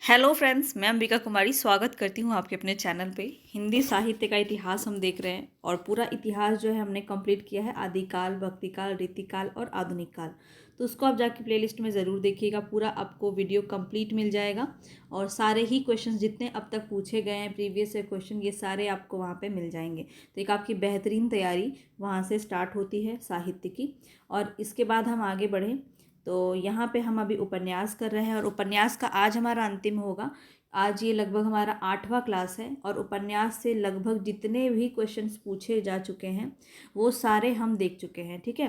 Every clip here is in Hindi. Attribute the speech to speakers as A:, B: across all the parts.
A: हेलो फ्रेंड्स, मैं अंबिका कुमारी स्वागत करती हूँ आपके अपने चैनल पे। हिंदी साहित्य का इतिहास हम देख रहे हैं और पूरा इतिहास जो है हमने कंप्लीट किया है आदिकाल, भक्तिकाल, रीतिकाल और आधुनिक काल। तो उसको आप जाके प्लेलिस्ट में ज़रूर देखिएगा, पूरा आपको वीडियो कंप्लीट मिल जाएगा और सारे ही क्वेश्चंस जितने अब तक पूछे गए हैं प्रीवियस क्वेश्चन ये सारे आपको वहाँ पे मिल जाएंगे। तो एक आपकी बेहतरीन तैयारी वहाँ से स्टार्ट होती है साहित्य की। और इसके बाद हम आगे बढ़ें तो यहाँ पे हम अभी उपन्यास कर रहे हैं और उपन्यास का आज हमारा अंतिम होगा। आज ये लगभग हमारा 8वां क्लास है और उपन्यास से लगभग जितने भी क्वेश्चंस पूछे जा चुके हैं वो सारे हम देख चुके हैं। ठीक है,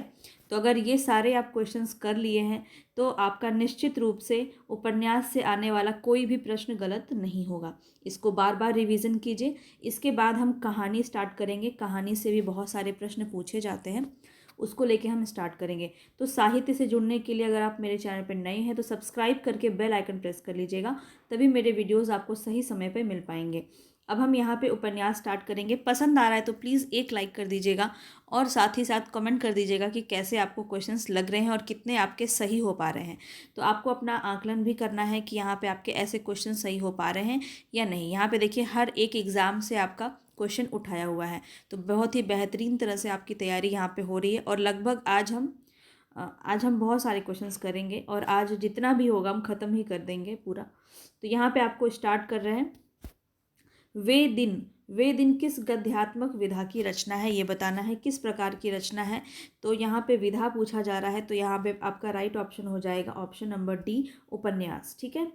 A: तो अगर ये सारे आप क्वेश्चंस कर लिए हैं तो आपका निश्चित रूप से उपन्यास से आने वाला कोई भी प्रश्न गलत नहीं होगा। इसको बार बार रिवीजन कीजिए। इसके बाद हम कहानी स्टार्ट करेंगे। कहानी से भी बहुत सारे प्रश्न पूछे जाते हैं, उसको लेके हम स्टार्ट करेंगे। तो साहित्य से जुड़ने के लिए अगर आप मेरे चैनल पर नए हैं तो सब्सक्राइब करके बेल आइकन प्रेस कर लीजिएगा, तभी मेरे वीडियोस आपको सही समय पर मिल पाएंगे। अब हम यहाँ पे उपन्यास स्टार्ट करेंगे। पसंद आ रहा है तो प्लीज़ एक लाइक कर दीजिएगा और साथ ही साथ कमेंट कर दीजिएगा कि कैसे आपको क्वेश्चंस लग रहे हैं और कितने आपके सही हो पा रहे हैं। तो आपको अपना आकलन भी करना है कि यहाँ पे आपके ऐसे क्वेश्चन सही हो पा रहे हैं या नहीं। यहाँ पे देखिए हर एक एग्ज़ाम से आपका क्वेश्चन उठाया हुआ है, तो बहुत ही बेहतरीन तरह से आपकी तैयारी यहाँ पे हो रही है। और लगभग आज हम बहुत सारे क्वेश्चंस करेंगे और आज जितना भी होगा हम ख़त्म ही कर देंगे पूरा। तो यहाँ पे आपको स्टार्ट कर रहे हैं। वे दिन किस गद्यात्मक विधा की रचना है, ये बताना है किस प्रकार की रचना है। तो यहाँ पे विधा पूछा जा रहा है, तो यहाँ पे आपका राइट ऑप्शन हो जाएगा ऑप्शन नंबर डी, उपन्यास। ठीक है,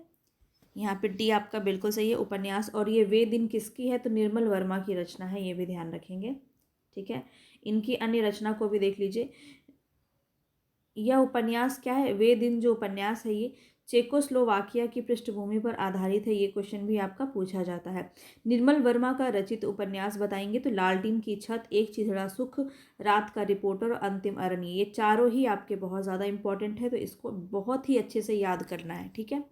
A: यहाँ पे डी आपका बिल्कुल सही है, उपन्यास। और ये वे दिन किसकी है, तो निर्मल वर्मा की रचना है, ये भी ध्यान रखेंगे। ठीक है, इनकी अन्य रचना को भी देख लीजिए। यह उपन्यास क्या है, वे दिन जो उपन्यास है ये चेकोस्लोवाकिया की पृष्ठभूमि पर आधारित है। ये क्वेश्चन भी आपका पूछा जाता है। निर्मल वर्मा का रचित उपन्यास बताएंगे तो लालटीन की छत, एक चिथड़ा सुख, रात का रिपोर्टर और अंतिम अरण्य, ये चारों ही आपके बहुत ज़्यादा इंपॉर्टेंट है, तो इसको बहुत ही अच्छे से याद करना है। ठीक है,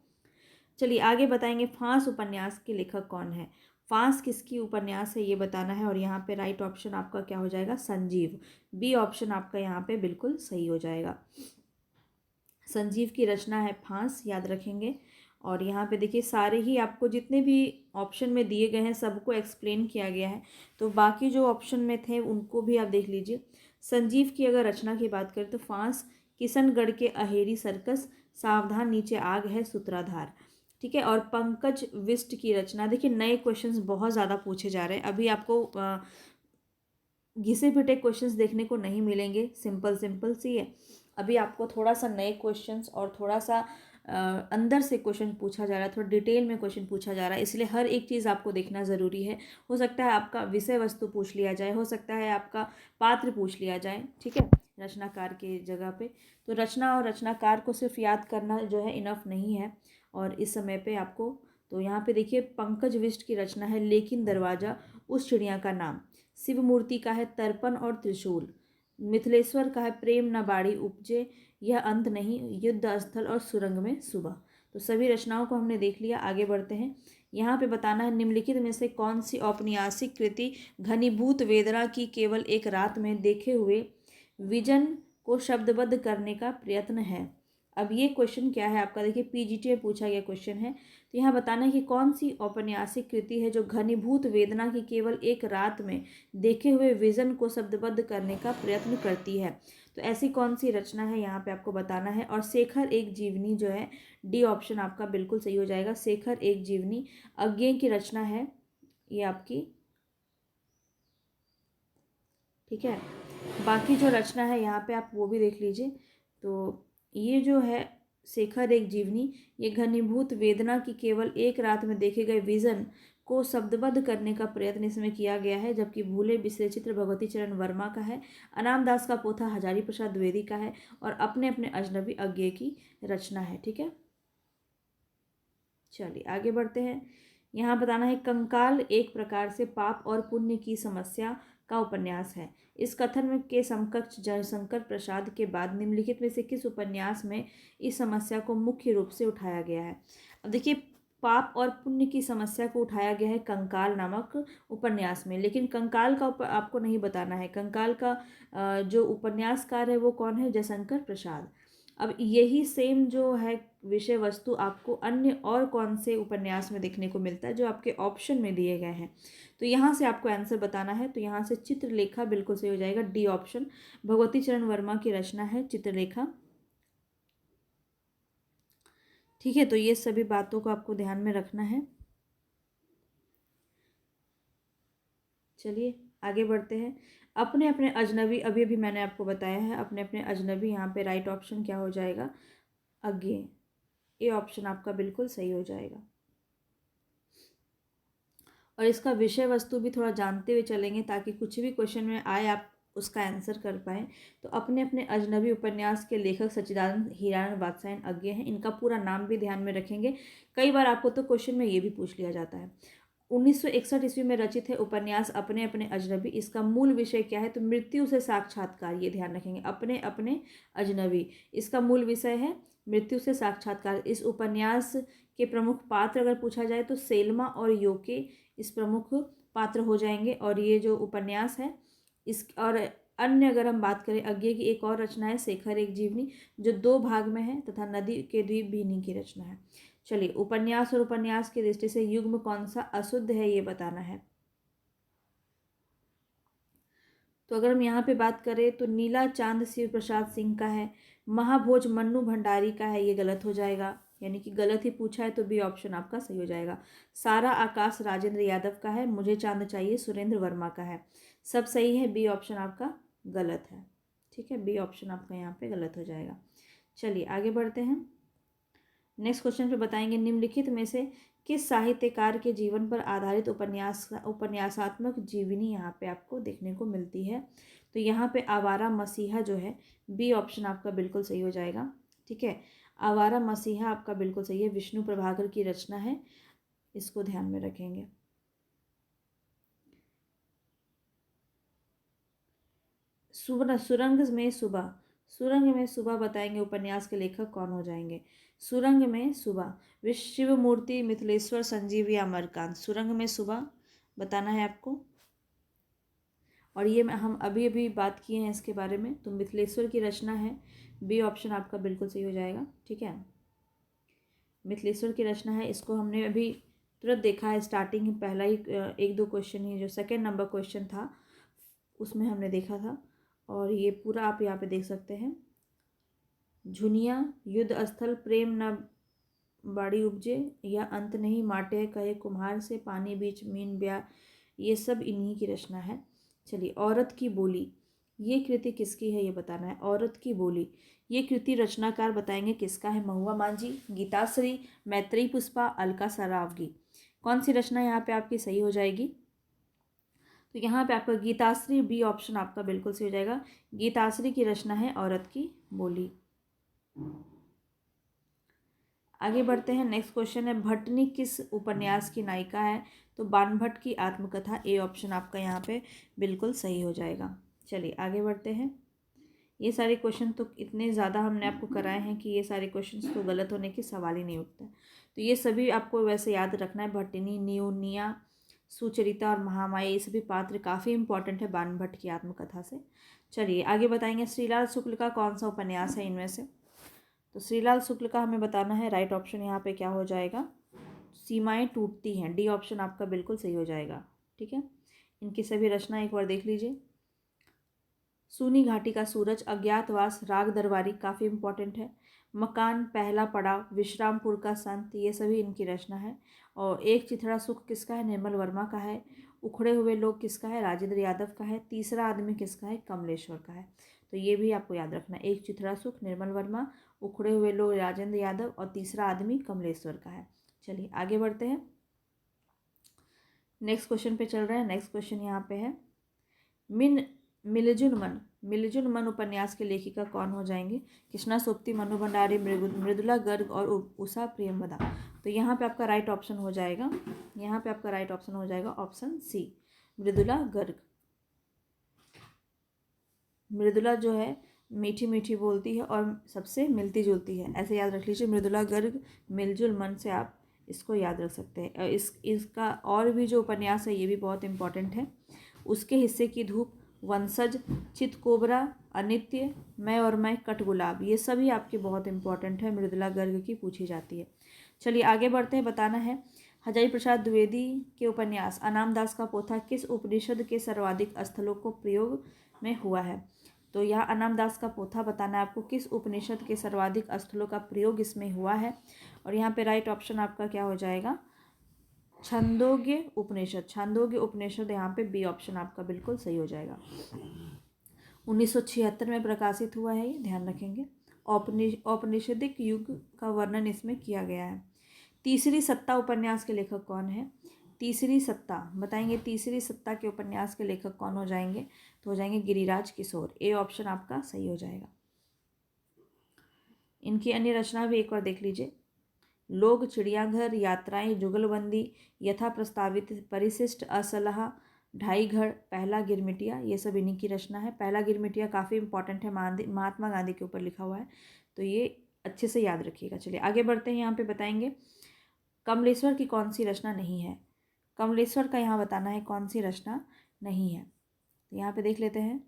A: चलिए आगे बताएंगे। फांस उपन्यास के लेखक कौन है, फांस किसकी उपन्यास है ये बताना है। और यहाँ पे राइट ऑप्शन आपका क्या हो जाएगा, संजीव। बी ऑप्शन आपका यहाँ पे बिल्कुल सही हो जाएगा। संजीव की रचना है फांस, याद रखेंगे। और यहाँ पे देखिए सारे ही आपको जितने भी ऑप्शन में दिए गए हैं सबको एक्सप्लेन किया गया है, तो बाकी जो ऑप्शन में थे उनको भी आप देख लीजिए। संजीव की अगर रचना की बात करें तो फांस, किशनगढ़ के अहेरी सर्कस, सावधान नीचे आग है, सूत्राधार। ठीक है, और पंकज विष्ट की रचना, देखिए नए क्वेश्चंस बहुत ज़्यादा पूछे जा रहे हैं। अभी आपको घिसे पिटे क्वेश्चंस देखने को नहीं मिलेंगे, सिंपल सिंपल सी है। अभी आपको थोड़ा सा नए क्वेश्चंस और थोड़ा सा अंदर से क्वेश्चन पूछा जा रहा है, थोड़ा डिटेल में क्वेश्चन पूछा जा रहा है, इसलिए हर एक चीज़ आपको देखना ज़रूरी है। हो सकता है आपका विषय वस्तु पूछ लिया जाए, हो सकता है आपका पात्र पूछ लिया जाए। ठीक है, रचनाकार के जगह पे। तो रचना और रचनाकार को सिर्फ याद करना जो है इनफ नहीं है और इस समय पे आपको। तो यहाँ पे देखिए पंकज विष्ट की रचना है लेकिन दरवाजा, उस चिड़िया का नाम। शिव मूर्ति का है तर्पण और त्रिशूल। मिथिलेश्वर का है प्रेम न बाड़ी उपजे, यह अंत नहीं, युद्ध स्थल और सुरंग में सुबह। तो सभी रचनाओं को हमने देख लिया, आगे बढ़ते हैं। यहाँ पे बताना है निम्नलिखित में से कौन सी औपन्यासिक कृति घनीभूत वेदना की केवल एक रात में देखे हुए विजन को शब्दबद्ध करने का प्रयत्न है। अब ये क्वेश्चन क्या है आपका, देखिए पीजीटी में पूछा गया क्वेश्चन है। तो यहाँ बताना है कि कौन सी औपन्यासिक कृति है जो घनीभूत वेदना की केवल एक रात में देखे हुए विजन को शब्दबद्ध करने का प्रयत्न करती है। तो ऐसी कौन सी रचना है यहाँ पे आपको बताना है। और शेखर एक जीवनी जो है, डी ऑप्शन आपका बिल्कुल सही हो जाएगा, शेखर एक जीवनी अज्ञे की रचना है ये आपकी। ठीक है, बाकी जो रचना है यहाँ पे आप वो भी देख लीजिए। तो ये जो है शेखर एक जीवनी, ये घनीभूत वेदना की केवल एक रात में देखे गए विजन को शब्दबद्ध करने का प्रयत्न इसमें किया गया है। जबकि भूले बिसरे चित्र भगवती चरण वर्मा का है, अनाम दास का पोथा हजारी प्रसाद द्विवेदी का है और अपने अपने अजनबी अज्ञे की रचना है। ठीक है, चलिए आगे बढ़ते हैं। यहाँ बताना है कंकाल एक प्रकार से पाप और पुण्य की समस्या का उपन्यास है। इस कथन में के समकक्ष जयशंकर प्रसाद के बाद निम्नलिखित में से किस उपन्यास में इस समस्या को मुख्य रूप से उठाया गया है। अब देखिए पाप और पुण्य की समस्या को उठाया गया है कंकाल नामक उपन्यास में, लेकिन कंकाल का आपको नहीं बताना है। कंकाल का जो उपन्यासकार है वो कौन है, जयशंकर प्रसाद। अब यही सेम जो है विषय वस्तु आपको अन्य और कौन से उपन्यास में देखने को मिलता है जो आपके ऑप्शन में दिए गए हैं। तो यहाँ से आपको आंसर बताना है। तो यहाँ से चित्रलेखा बिल्कुल सही हो जाएगा, डी ऑप्शन। भगवती चरण वर्मा की रचना है चित्रलेखा। ठीक है, तो ये सभी बातों को आपको ध्यान में रखना है। चलिए आगे बढ़ते हैं। अपने अपने अजनबी, अभी अभी मैंने आपको बताया है, अपने अपने अजनबी, यहाँ पे राइट ऑप्शन क्या हो जाएगा, अगे। ये ऑप्शन आपका बिल्कुल सही हो जाएगा। और इसका विषय वस्तु भी थोड़ा जानते हुए चलेंगे ताकि कुछ भी क्वेश्चन में आए आप उसका आंसर कर पाएँ। तो अपने अपने अजनबी उपन्यास के लेखक सच्चिदानंद हीरानंद वात्स्यायन अज्ञे हैं। इनका पूरा नाम भी ध्यान में रखेंगे। कई बार आपको तो क्वेश्चन में ये भी पूछ लिया जाता है। 1961 ईस्वी में रचित है उपन्यास अपने अपने अजनबी। इसका मूल विषय क्या है, तो मृत्यु से साक्षात्कार। ये ध्यान रखेंगे, अपने अपने अजनबी, इसका मूल विषय है मृत्यु से साक्षात्कार। इस उपन्यास के प्रमुख पात्र अगर पूछा जाए तो सेल्मा और योके इस प्रमुख पात्र हो जाएंगे। और ये जो उपन्यास है इस, और अन्य अगर हम बात करें, अज्ञे की एक और रचना है शेखर एक जीवनी, जो 2 भाग में है, तथा नदी के द्वीप भी इन्हीं की रचना है। चलिए, उपन्यास और उपन्यास की दृष्टि से युग्म कौन सा अशुद्ध है ये बताना है। तो अगर हम यहाँ पे बात करें तो नीला चांद शिव प्रसाद सिंह का है, महाभोज मन्नू भंडारी का है, ये गलत हो जाएगा, यानी कि गलत ही पूछा है, तो बी ऑप्शन आपका सही हो जाएगा। सारा आकाश राजेंद्र यादव का है, मुझे चांद चाहिए सुरेंद्र वर्मा का है। सब सही है, बी ऑप्शन आपका गलत है। ठीक है, बी ऑप्शन आपका यहाँ पे गलत हो जाएगा। चलिए आगे बढ़ते हैं। नेक्स्ट क्वेश्चन पे बताएंगे, निम्नलिखित में से किस साहित्यकार के जीवन पर आधारित उपन्यासात्मक जीवनी यहाँ पे आपको देखने को मिलती है। तो यहाँ पे आवारा मसीहा जो है, बी ऑप्शन आपका बिल्कुल सही हो जाएगा। ठीक है, आवारा मसीहा आपका बिल्कुल सही है, विष्णु प्रभाकर की रचना है, इसको ध्यान में रखेंगे। सुरंग में सुबह, सुरंग में सुबह बताएंगे उपन्यास के लेखक कौन हो जाएंगे। सुरंग में सुबह शिव मूर्ति, मिथिलेश्वर, संजीव या अमरकांत। सुरंग में सुबह बताना है आपको। और ये हम अभी अभी बात किए हैं इसके बारे में, तो मिथिलेश्वर की रचना है, बी ऑप्शन आपका बिल्कुल सही हो जाएगा। ठीक है, मिथिलेश्वर की रचना है, इसको हमने अभी तुरंत देखा है, स्टार्टिंग पहला ही 1-2 क्वेश्चन ही जो सेकेंड नंबर क्वेश्चन था उसमें हमने देखा था। और ये पूरा आप यहाँ पे देख सकते हैं। झुनिया, युद्ध स्थल, प्रेम न बाड़ी उपजे, या अंत नहीं, माटे कहे कुम्हार से, पानी बीच मीन ब्याह, ये सब इन्हीं की रचना है। चलिए, औरत की बोली, ये कृति किसकी है ये बताना है। औरत की बोली, ये कृति रचनाकार बताएंगे किसका है। महुआ मांझी, गीताश्री, मैत्रेयी पुष्पा, अलका सरावगी। कौन सी रचना यहाँ पे आपकी सही हो जाएगी। तो यहाँ पे आपका गीताश्री, बी ऑप्शन आपका बिल्कुल सही हो जाएगा। गीताश्री की रचना है औरत की बोली। आगे बढ़ते हैं। नेक्स्ट क्वेश्चन है, भट्टनी किस उपन्यास की नायिका है। तो बाणभट्ट की आत्मकथा, ए ऑप्शन आपका यहाँ पे बिल्कुल सही हो जाएगा। चलिए आगे बढ़ते हैं। ये सारे क्वेश्चन तो इतने ज़्यादा हमने आपको कराए हैं कि ये सारे क्वेश्चन तो गलत होने की सवाल ही नहीं उठता। तो ये सभी आपको वैसे याद रखना है। भट्टिनी, नियोनिया, सुचरिता और महामाया, ये सभी पात्र काफ़ी इंपॉर्टेंट है बाणभट्ट की आत्मकथा से। चलिए आगे बताएंगे, श्रीलाल शुक्ल का कौन सा उपन्यास है इनमें से। तो श्रीलाल शुक्ल का हमें बताना है, राइट ऑप्शन यहाँ पे क्या हो जाएगा, सीमाएं टूटती हैं, डी ऑप्शन आपका बिल्कुल सही हो जाएगा। ठीक है, इनकी सभी रचना एक बार देख लीजिए। सूनी घाटी का सूरज, अज्ञातवास, राग दरबारी काफ़ी इंपॉर्टेंट है। मकान, पहला पड़ाव, विश्रामपुर का संत, ये सभी इनकी रचना है। और एक चिथड़ा सुख किसका है, निर्मल वर्मा का है। उखड़े हुए लोग किसका है, राजेंद्र यादव का है। तीसरा आदमी किसका है, कमलेश्वर का है। तो ये भी आपको याद रखना है, एक चिथड़ा सुख निर्मल वर्मा, उखड़े हुए लोग राजेंद्र यादव, और तीसरा आदमी कमलेश्वर का है। चलिए आगे बढ़ते हैं। नेक्स्ट क्वेश्चन पे चल रहे हैं। नेक्स्ट क्वेश्चन यहाँ पे है, मिलजुल मन उपन्यास के लेखिका कौन हो जाएंगे। कृष्णा सोप्ती, मनु भंडारी, मृदुला गर्ग और उषा प्रेमवदा। तो यहाँ पे आपका राइट ऑप्शन हो जाएगा, यहाँ पे आपका राइट ऑप्शन हो जाएगा ऑप्शन सी, मृदुला गर्ग। मृदुला जो है मीठी मीठी बोलती है और सबसे मिलती जुलती है, ऐसे याद रख लीजिए। मृदुला गर्ग, मिलजुल मन से आप इसको याद रख सकते हैं। इसका और भी जो उपन्यास है ये भी बहुत इंपॉर्टेंट है। उसके हिस्से की धूप, वंशज, चितकोबरा, अनित्य, मैं और मैं, कटगुलाब, ये सभी आपके बहुत इंपॉर्टेंट है, मृदुला गर्ग की पूछी जाती है। चलिए आगे बढ़ते हैं। बताना है हजारी प्रसाद द्विवेदी के उपन्यास अनामदास का पोथा किस उपनिषद के सर्वाधिक स्थलों को प्रयोग में हुआ है। तो यहाँ अनामदास का पोथा बताना है आपको किस उपनिषद के सर्वाधिक स्थलों का प्रयोग इसमें हुआ है। और यहाँ पे राइट ऑप्शन आपका क्या हो जाएगा, छंदोग्य उपनिषद। छंदोग्य उपनिषद यहाँ पे बी ऑप्शन आपका बिल्कुल सही हो जाएगा। 1976 में प्रकाशित हुआ है, ये ध्यान रखेंगे। औपनिषदिक युग का वर्णन इसमें किया गया है। तीसरी सत्ता उपन्यास के लेखक कौन है। तीसरी सत्ता बताएंगे, तीसरी सत्ता के उपन्यास के लेखक कौन हो जाएंगे, तो हो जाएंगे गिरिराज किशोर। ए ऑप्शन आपका सही हो जाएगा। इनकी अन्य रचना भी एक बार देख लीजिए। लोग, चिड़ियाघर, यात्राएं, जुगलबंदी, यथा प्रस्तावित, परिशिष्ट, असलहा, ढाई घर, पहला गिरमिटिया, ये सब इन्हीं की रचना है। पहला गिरमिटिया काफ़ी इंपॉर्टेंट है, महात्मा गांधी के ऊपर लिखा हुआ है, तो ये अच्छे से याद रखिएगा। चलिए आगे बढ़ते हैं। यहाँ पे बताएंगे कमलेश्वर की कौन सी रचना नहीं है। कमलेश्वर का यहाँ बताना है कौन सी रचना नहीं है। तो यहाँ पे देख लेते हैं।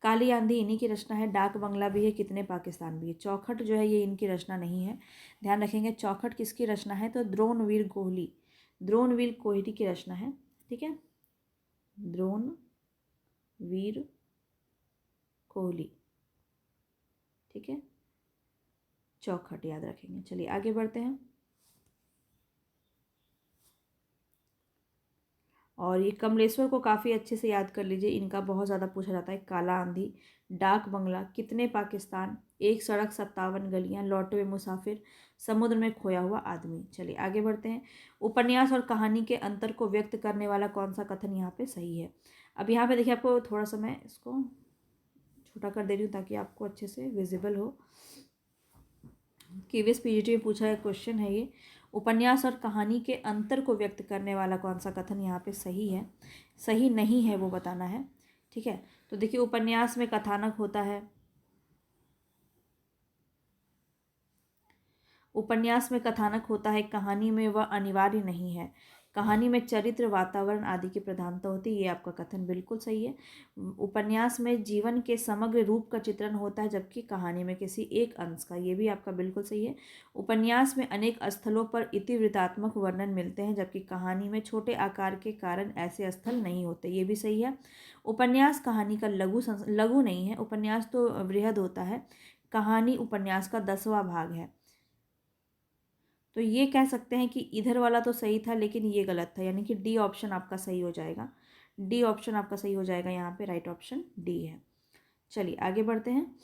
A: काली आंधी इन्हीं की रचना है। डाक बंगला भी है, कितने पाकिस्तान भी है। चौखट जो है ये इनकी रचना नहीं है, ध्यान रखेंगे। चौखट किसकी रचना है, तो द्रोणवीर कोहली, द्रोणवीर कोहली की रचना है, ठीक है, द्रोणवीर कोहली, ठीक है, चौखट याद रखेंगे। चलिए आगे बढ़ते हैं। और ये कमलेश्वर को काफ़ी अच्छे से याद कर लीजिए, इनका बहुत ज़्यादा पूछा जाता है। काला आंधी, डाक बंगला, कितने पाकिस्तान, एक सड़क 57 गलियां, लौटे हुए मुसाफिर, समुद्र में खोया हुआ आदमी। चलिए आगे बढ़ते हैं। उपन्यास और कहानी के अंतर को व्यक्त करने वाला कौन सा कथन यहाँ पे सही है। अब यहाँ पे देखिए, आपको थोड़ा सा मैं इसको छोटा कर दे रही हूँ ताकि आपको अच्छे से विजिबल हो। केवीएस पीजीटी में पूछा है क्वेश्चन है ये, उपन्यास और कहानी के अंतर को व्यक्त करने वाला कौन सा कथन यहाँ पे सही है, सही नहीं है वो बताना है, ठीक है। तो देखिए उपन्यास में कथानक होता है, उपन्यास में कथानक होता है, कहानी में वह अनिवार्य नहीं है। कहानी में चरित्र, वातावरण आदि की प्रधानता होती है, ये आपका कथन बिल्कुल सही है। उपन्यास में जीवन के समग्र रूप का चित्रण होता है, जबकि कहानी में किसी एक अंश का, ये भी आपका बिल्कुल सही है। उपन्यास में अनेक स्थलों पर इतिवृत्तात्मक वर्णन मिलते हैं, जबकि कहानी में छोटे आकार के कारण ऐसे स्थल नहीं होते, ये भी सही है। उपन्यास कहानी का लघु नहीं है, उपन्यास तो वृहद होता है, कहानी उपन्यास का 10वां भाग है। तो ये कह सकते हैं कि इधर वाला तो सही था लेकिन ये गलत था, यानी कि डी ऑप्शन आपका सही हो जाएगा। डी ऑप्शन आपका सही हो जाएगा, यहाँ पे राइट ऑप्शन डी है। चलिए आगे बढ़ते हैं।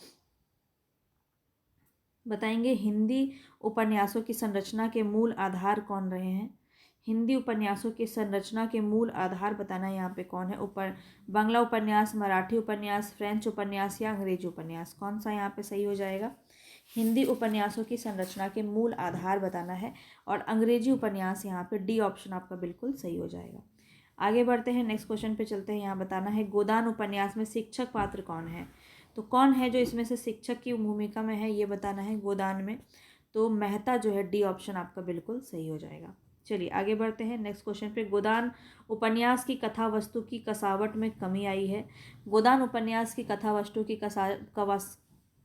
A: बताएंगे हिंदी उपन्यासों की संरचना के मूल आधार कौन रहे हैं। हिंदी उपन्यासों की संरचना के मूल आधार बताना है यहाँ पे कौन है। बांग्ला उपन्यास, मराठी उपन्यास, फ्रेंच उपन्यास या अंग्रेजी उपन्यास, कौन सा यहाँ पे सही हो जाएगा। हिंदी उपन्यासों की संरचना के मूल आधार बताना है, और अंग्रेजी उपन्यास यहाँ पे डी ऑप्शन आपका बिल्कुल सही हो जाएगा। आगे बढ़ते हैं, नेक्स्ट क्वेश्चन पे चलते हैं। यहाँ बताना है गोदान उपन्यास में शिक्षक पात्र कौन है। तो कौन है जो इसमें से शिक्षक की भूमिका में है, ये बताना है गोदान में। तो मेहता जो है, डी ऑप्शन आपका बिल्कुल सही हो जाएगा। चलिए आगे बढ़ते हैं नेक्स्ट क्वेश्चन पे। गोदान उपन्यास की कथा वस्तु की कसावट में कमी आई है। गोदान उपन्यास की कथा वस्तु की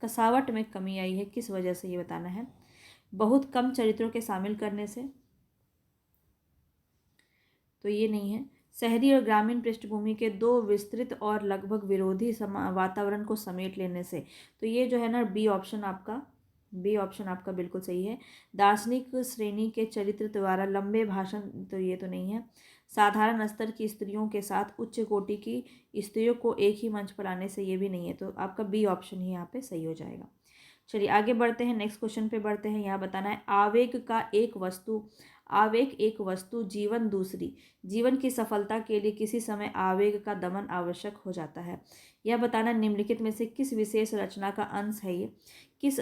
A: कसावट में कमी आई है, किस वजह से, ये बताना है। बहुत कम चरित्रों के शामिल करने से, तो ये नहीं है। शहरी और ग्रामीण पृष्ठभूमि के दो विस्तृत और लगभग विरोधी वातावरण को समेट लेने से, तो ये जो है ना, बी ऑप्शन आपका, बी ऑप्शन आपका बिल्कुल सही है। दार्शनिक श्रेणी के चरित्र द्वारा लंबे भाषण, तो ये तो नहीं है। साधारण स्तर की स्त्रियों के साथ उच्च कोटि की स्त्रियों को एक ही मंच पर आने से, ये भी नहीं है। तो आपका बी ऑप्शन ही यहाँ पे सही हो जाएगा। चलिए आगे बढ़ते हैं, नेक्स्ट क्वेश्चन पे बढ़ते हैं। यहाँ बताना है आवेग एक वस्तु, जीवन दूसरी। जीवन की सफलता के लिए किसी समय आवेग का दमन आवश्यक हो जाता है। यह बताना निम्नलिखित में से किस विशेष रचना का अंश है, ये किस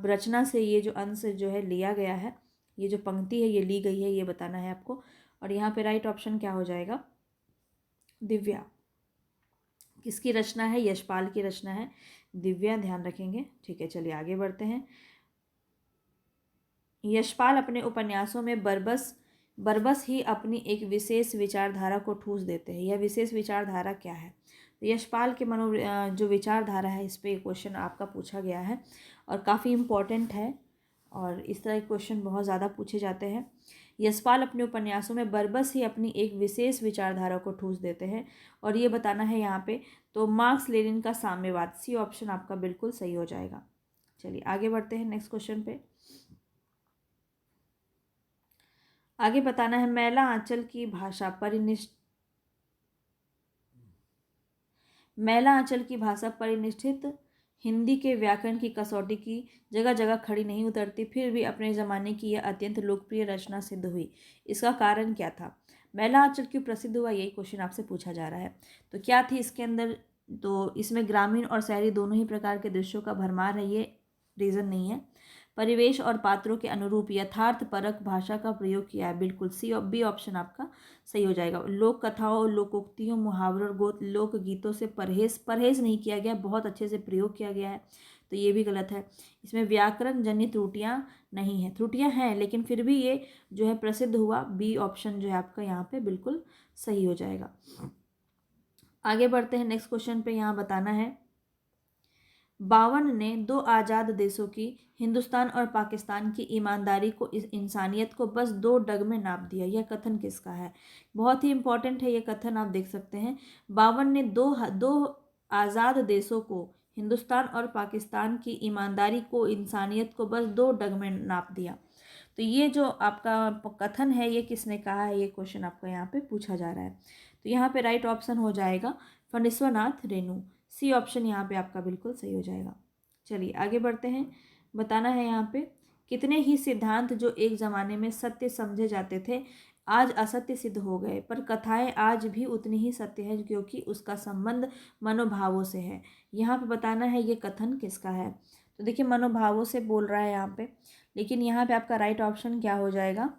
A: रचना से ये जो अंश जो है लिया गया है, ये जो पंक्ति है ये ली गई है, ये बताना है आपको। और यहाँ पे राइट ऑप्शन क्या हो जाएगा, दिव्या। किसकी रचना है, यशपाल की रचना है, दिव्या, ध्यान रखेंगे, ठीक है। चलिए आगे बढ़ते हैं। यशपाल अपने उपन्यासों में बरबस बरबस ही अपनी एक विशेष विचारधारा को ठूस देते हैं। यह विशेष विचारधारा क्या है? तो यशपाल के जो विचारधारा है, इस पे क्वेश्चन आपका पूछा गया है और काफ़ी इम्पोर्टेंट है और इस तरह के क्वेश्चन बहुत ज़्यादा पूछे जाते हैं। यशपाल अपने उपन्यासों में बरबस ही अपनी एक विशेष विचारधारा को ठूस देते हैं और ये बताना है यहाँ पे। तो मार्क्स लेनिन का साम्यवाद, सी ऑप्शन आपका बिल्कुल सही हो जाएगा। चलिए आगे बढ़ते हैं नेक्स्ट क्वेश्चन पे। आगे बताना है मैला आंचल की भाषा परिनिष्ठित हिंदी के व्याकरण की कसौटी की जगह जगह खड़ी नहीं उतरती, फिर भी अपने ज़माने की यह अत्यंत लोकप्रिय रचना सिद्ध हुई। इसका कारण क्या था? मैला आंचल क्यों प्रसिद्ध हुआ, यही क्वेश्चन आपसे पूछा जा रहा है। तो क्या थी इसके अंदर? तो इसमें ग्रामीण और शहरी दोनों ही प्रकार के दृश्यों का भरमार है, ये रीज़न नहीं है। परिवेश और पात्रों के अनुरूप यथार्थ परक भाषा का प्रयोग किया है, बिल्कुल सी और बी ऑप्शन आपका सही हो जाएगा। लोक कथाओं, लोकोक्तियों, मुहावरों और लोक गीतों से परहेज नहीं किया गया, बहुत अच्छे से प्रयोग किया गया है, तो ये भी गलत है। इसमें व्याकरण जनित त्रुटियां नहीं है, त्रुटियां हैं लेकिन फिर भी ये जो है प्रसिद्ध हुआ, बी ऑप्शन जो है आपका यहाँ पे बिल्कुल सही हो जाएगा। आगे बढ़ते हैं नेक्स्ट क्वेश्चन पे। यहाँ बताना है बावन ने दो आज़ाद देशों की, हिंदुस्तान और पाकिस्तान की ईमानदारी को, इस इंसानियत को बस दो डग में नाप दिया। यह कथन किसका है? बहुत ही इंपॉर्टेंट है ये कथन, आप देख सकते हैं। बावन ने दो आज़ाद देशों को, हिंदुस्तान और पाकिस्तान की ईमानदारी को, इंसानियत को बस दो डग में नाप दिया। तो ये जो आपका कथन है ये किसने कहा है, ये क्वेश्चन आपका यहाँ पे पूछा जा रहा है। तो यहाँ पे राइट ऑप्शन हो जाएगा फणीश्वरनाथ रेणु, सी ऑप्शन यहाँ पे आपका बिल्कुल सही हो जाएगा। चलिए आगे बढ़ते हैं। बताना है यहाँ पे कितने ही सिद्धांत जो एक ज़माने में सत्य समझे जाते थे आज असत्य सिद्ध हो गए, पर कथाएं आज भी उतनी ही सत्य है क्योंकि उसका संबंध मनोभावों से है। यहाँ पे बताना है ये कथन किसका है। तो देखिए मनोभावों से बोल रहा है यहाँ पे, लेकिन यहाँ पे आपका राइट ऑप्शन क्या हो जाएगा?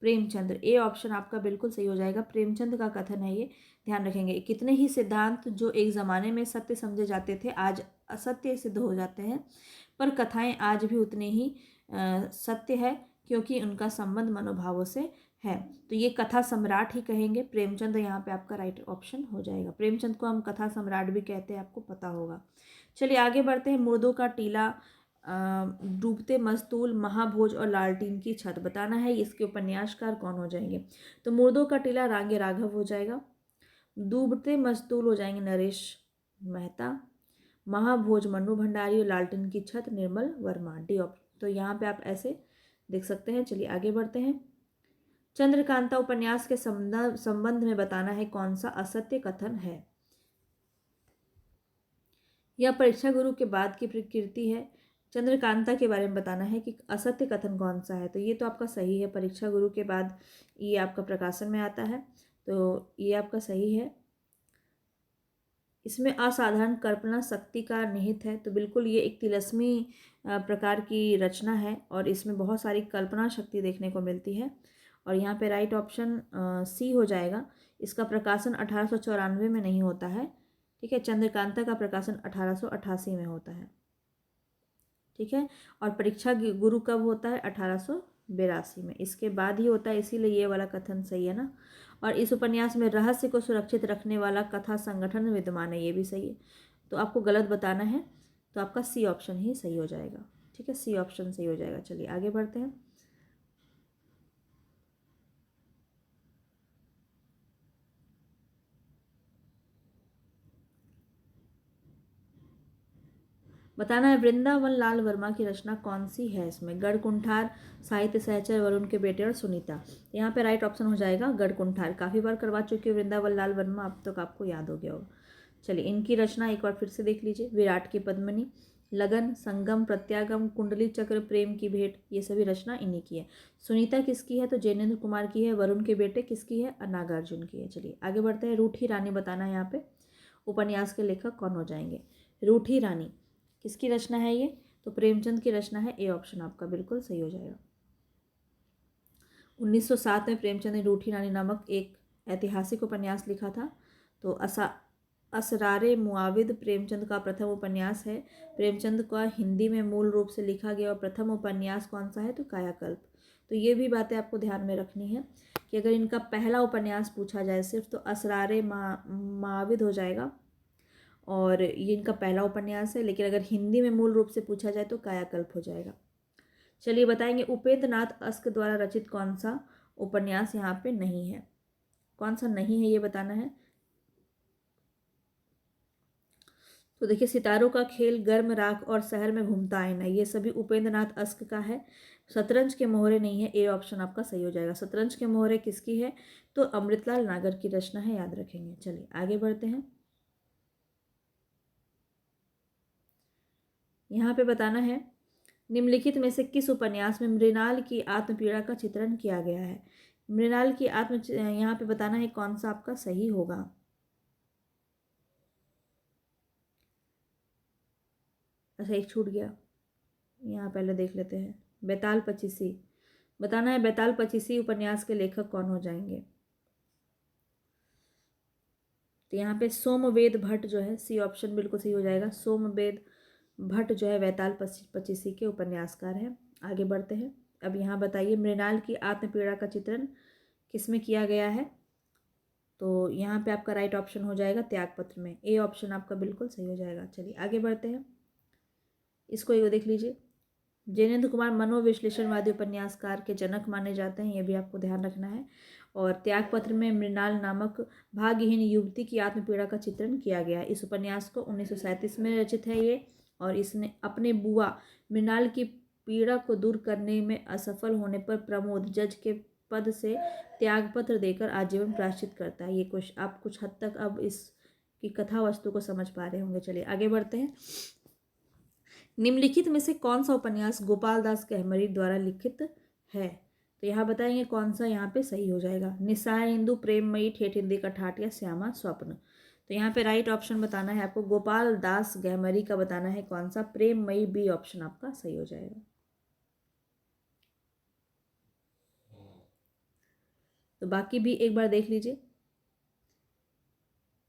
A: प्रेमचंद्र, ए ऑप्शन आपका बिल्कुल सही हो जाएगा। प्रेमचंद का कथन है ये, ध्यान रखेंगे। कितने ही सिद्धांत जो एक ज़माने में सत्य समझे जाते थे आज असत्य सिद्ध हो जाते हैं, पर कथाएं आज भी उतनी ही सत्य है क्योंकि उनका संबंध मनोभावों से है। तो ये कथा सम्राट ही कहेंगे प्रेमचंद, यहाँ पे आपका राइट ऑप्शन हो जाएगा। प्रेमचंद को हम कथा सम्राट भी कहते हैं, आपको पता होगा। चलिए आगे बढ़ते हैं। मुर्दों का टीला, डूबते मस्तूल, महाभोज और लालटीन की छत, बताना है इसके उपन्यासकार कौन हो जाएंगे। तो मुर्दों का टीला रांगे राघव हो जाएगा, डूबते मस्तूल हो जाएंगे नरेश मेहता, महाभोज मन्नू भंडारी और लालटीन की छत निर्मल वर्मा, डी ऑप्शन। तो यहाँ पे आप ऐसे देख सकते हैं। चलिए आगे बढ़ते हैं। चंद्रकांता उपन्यास के संबंध में बताना है कौन सा असत्य कथन है। यह परीक्षा गुरु के बाद की प्रकृति है। चंद्रकांता के बारे में बताना है कि असत्य कथन कौन सा है। तो ये तो आपका सही है, परीक्षा गुरु के बाद ये आपका प्रकाशन में आता है, तो ये आपका सही है। इसमें असाधारण कल्पना शक्ति का निहित है, तो बिल्कुल ये एक तिलस्मी प्रकार की रचना है और इसमें बहुत सारी कल्पना शक्ति देखने को मिलती है। और यहाँ पे राइट ऑप्शन सी हो जाएगा। इसका प्रकाशन 1894 में नहीं होता है, ठीक है। चंद्रकांता का प्रकाशन 1888 में होता है, ठीक है। और परीक्षा गुरु कब होता है? 1882 में, इसके बाद ही होता है, इसीलिए ये वाला कथन सही है ना। और इस उपन्यास में रहस्य को सुरक्षित रखने वाला कथा संगठन विद्यमान है, ये भी सही है। तो आपको गलत बताना है, तो आपका सी ऑप्शन ही सही हो जाएगा, ठीक है। सी ऑप्शन सही हो जाएगा। चलिए आगे बढ़ते हैं। बताना है वृंदावन लाल वर्मा की रचना कौन सी है। इसमें गढ़कुंठार, साहित्य सहचर, वरुण के बेटे और सुनीता। यहाँ पे राइट ऑप्शन हो जाएगा गढ़कुंठार। काफ़ी बार करवा चुके वृंदावन लाल वर्मा, अब तक आपको याद हो गया होगा। चलिए इनकी रचना एक बार फिर से देख लीजिए। विराट की पद्मिनी, लगन, संगम, प्रत्यागम, कुंडली चक्र, प्रेम की भेंट, ये सभी रचना इन्हीं की है। सुनीता किसकी है? तो जैनेन्द्र कुमार की है। वरुण के बेटे किसकी है? नागार्जुन की है। चलिए आगे बढ़ते हैं। रूठी रानी बताना है यहाँ पे उपन्यास के लेखक कौन हो जाएंगे। रूठी रानी किसकी रचना है ये? तो प्रेमचंद की रचना है, ए ऑप्शन आपका बिल्कुल सही हो जाएगा। 1907 में प्रेमचंद ने रूठी रानी नामक एक ऐतिहासिक उपन्यास लिखा था। तो असरारे मुआविद प्रेमचंद का प्रथम उपन्यास है। प्रेमचंद का हिंदी में मूल रूप से लिखा गया और प्रथम उपन्यास कौन सा है, तो कायाकल्प। तो ये भी बातें आपको ध्यान में रखनी है कि अगर इनका पहला उपन्यास पूछा जाए सिर्फ, तो असरारे मुआविद हो जाएगा और ये इनका पहला उपन्यास है। लेकिन अगर हिंदी में मूल रूप से पूछा जाए तो कायाकल्प हो जाएगा। चलिए बताएंगे, उपेंद्र नाथ अस्क द्वारा रचित कौन सा उपन्यास यहाँ पे नहीं है, कौन सा नहीं है ये बताना है। तो देखिए, सितारों का खेल, गर्म राख और शहर में घूमता आईना, ये सभी उपेंद्र नाथ अस्क का है। शतरंज के मोहरे नहीं है, ए ऑप्शन आपका सही हो जाएगा। शतरंज के मोहरे किसकी है, तो अमृतलाल नागर की रचना है, याद रखेंगे। चलिए आगे बढ़ते हैं। यहाँ पे बताना है, निम्नलिखित में से किस उपन्यास में मृणाल की आत्मपीड़ा का चित्रण किया गया है। मृणाल की यहाँ पे बताना है कौन सा आपका सही होगा। अच्छा, एक छूट गया, यहाँ पहले देख लेते हैं। बेताल पचीसी बताना है, बेताल पचीसी उपन्यास के लेखक कौन हो जाएंगे। तो यहाँ पे सोमवेद भट्ट जो है, सी ऑप्शन बिल्कुल सही हो जाएगा। सोमवेद भट्ट जो है बेताल पचीसी के उपन्यासकार हैं। आगे बढ़ते हैं। अब यहाँ बताइए, मृणाल की आत्मपीड़ा का चित्रण किसमें किया गया है, तो यहाँ पे आपका राइट ऑप्शन हो जाएगा त्यागपत्र में, ए ऑप्शन आपका बिल्कुल सही हो जाएगा। चलिए आगे बढ़ते हैं। इसको एक देख लीजिए, जैनेन्द्र कुमार मनोविश्लेषणवादी उपन्यासकार के जनक माने जाते हैं, ये भी आपको ध्यान रखना है। और त्यागपत्र में मृणाल नामक भाग्यहीन युवती की आत्मपीड़ा का चित्रण किया गया है। इस उपन्यास को 1937 में रचित है ये, और इसने अपने बुआ मृणाल की पीड़ा को दूर करने में असफल होने पर प्रमोद जज के पद से त्यागपत्र देकर आजीवन प्रायश्चित करता है। ये कुछ आप कुछ हद तक अब इसकी कथा वस्तु को समझ पा रहे होंगे। चलिए आगे बढ़ते हैं। निम्नलिखित में से कौन सा उपन्यास गोपाल दास गहमरी द्वारा लिखित है, तो यहाँ बताएंगे कौन सा यहाँ पे सही हो जाएगा। निस्सहाय हिंदू, प्रेममयी, ठेठ हिंदी का ठाठ या श्यामा स्वप्न। तो यहाँ पे राइट ऑप्शन बताना है आपको, गोपाल दास गहमरी का बताना है कौन सा, प्रेममयी, बी ऑप्शन आपका सही हो जाएगा। तो बाकी भी एक बार देख लीजिए।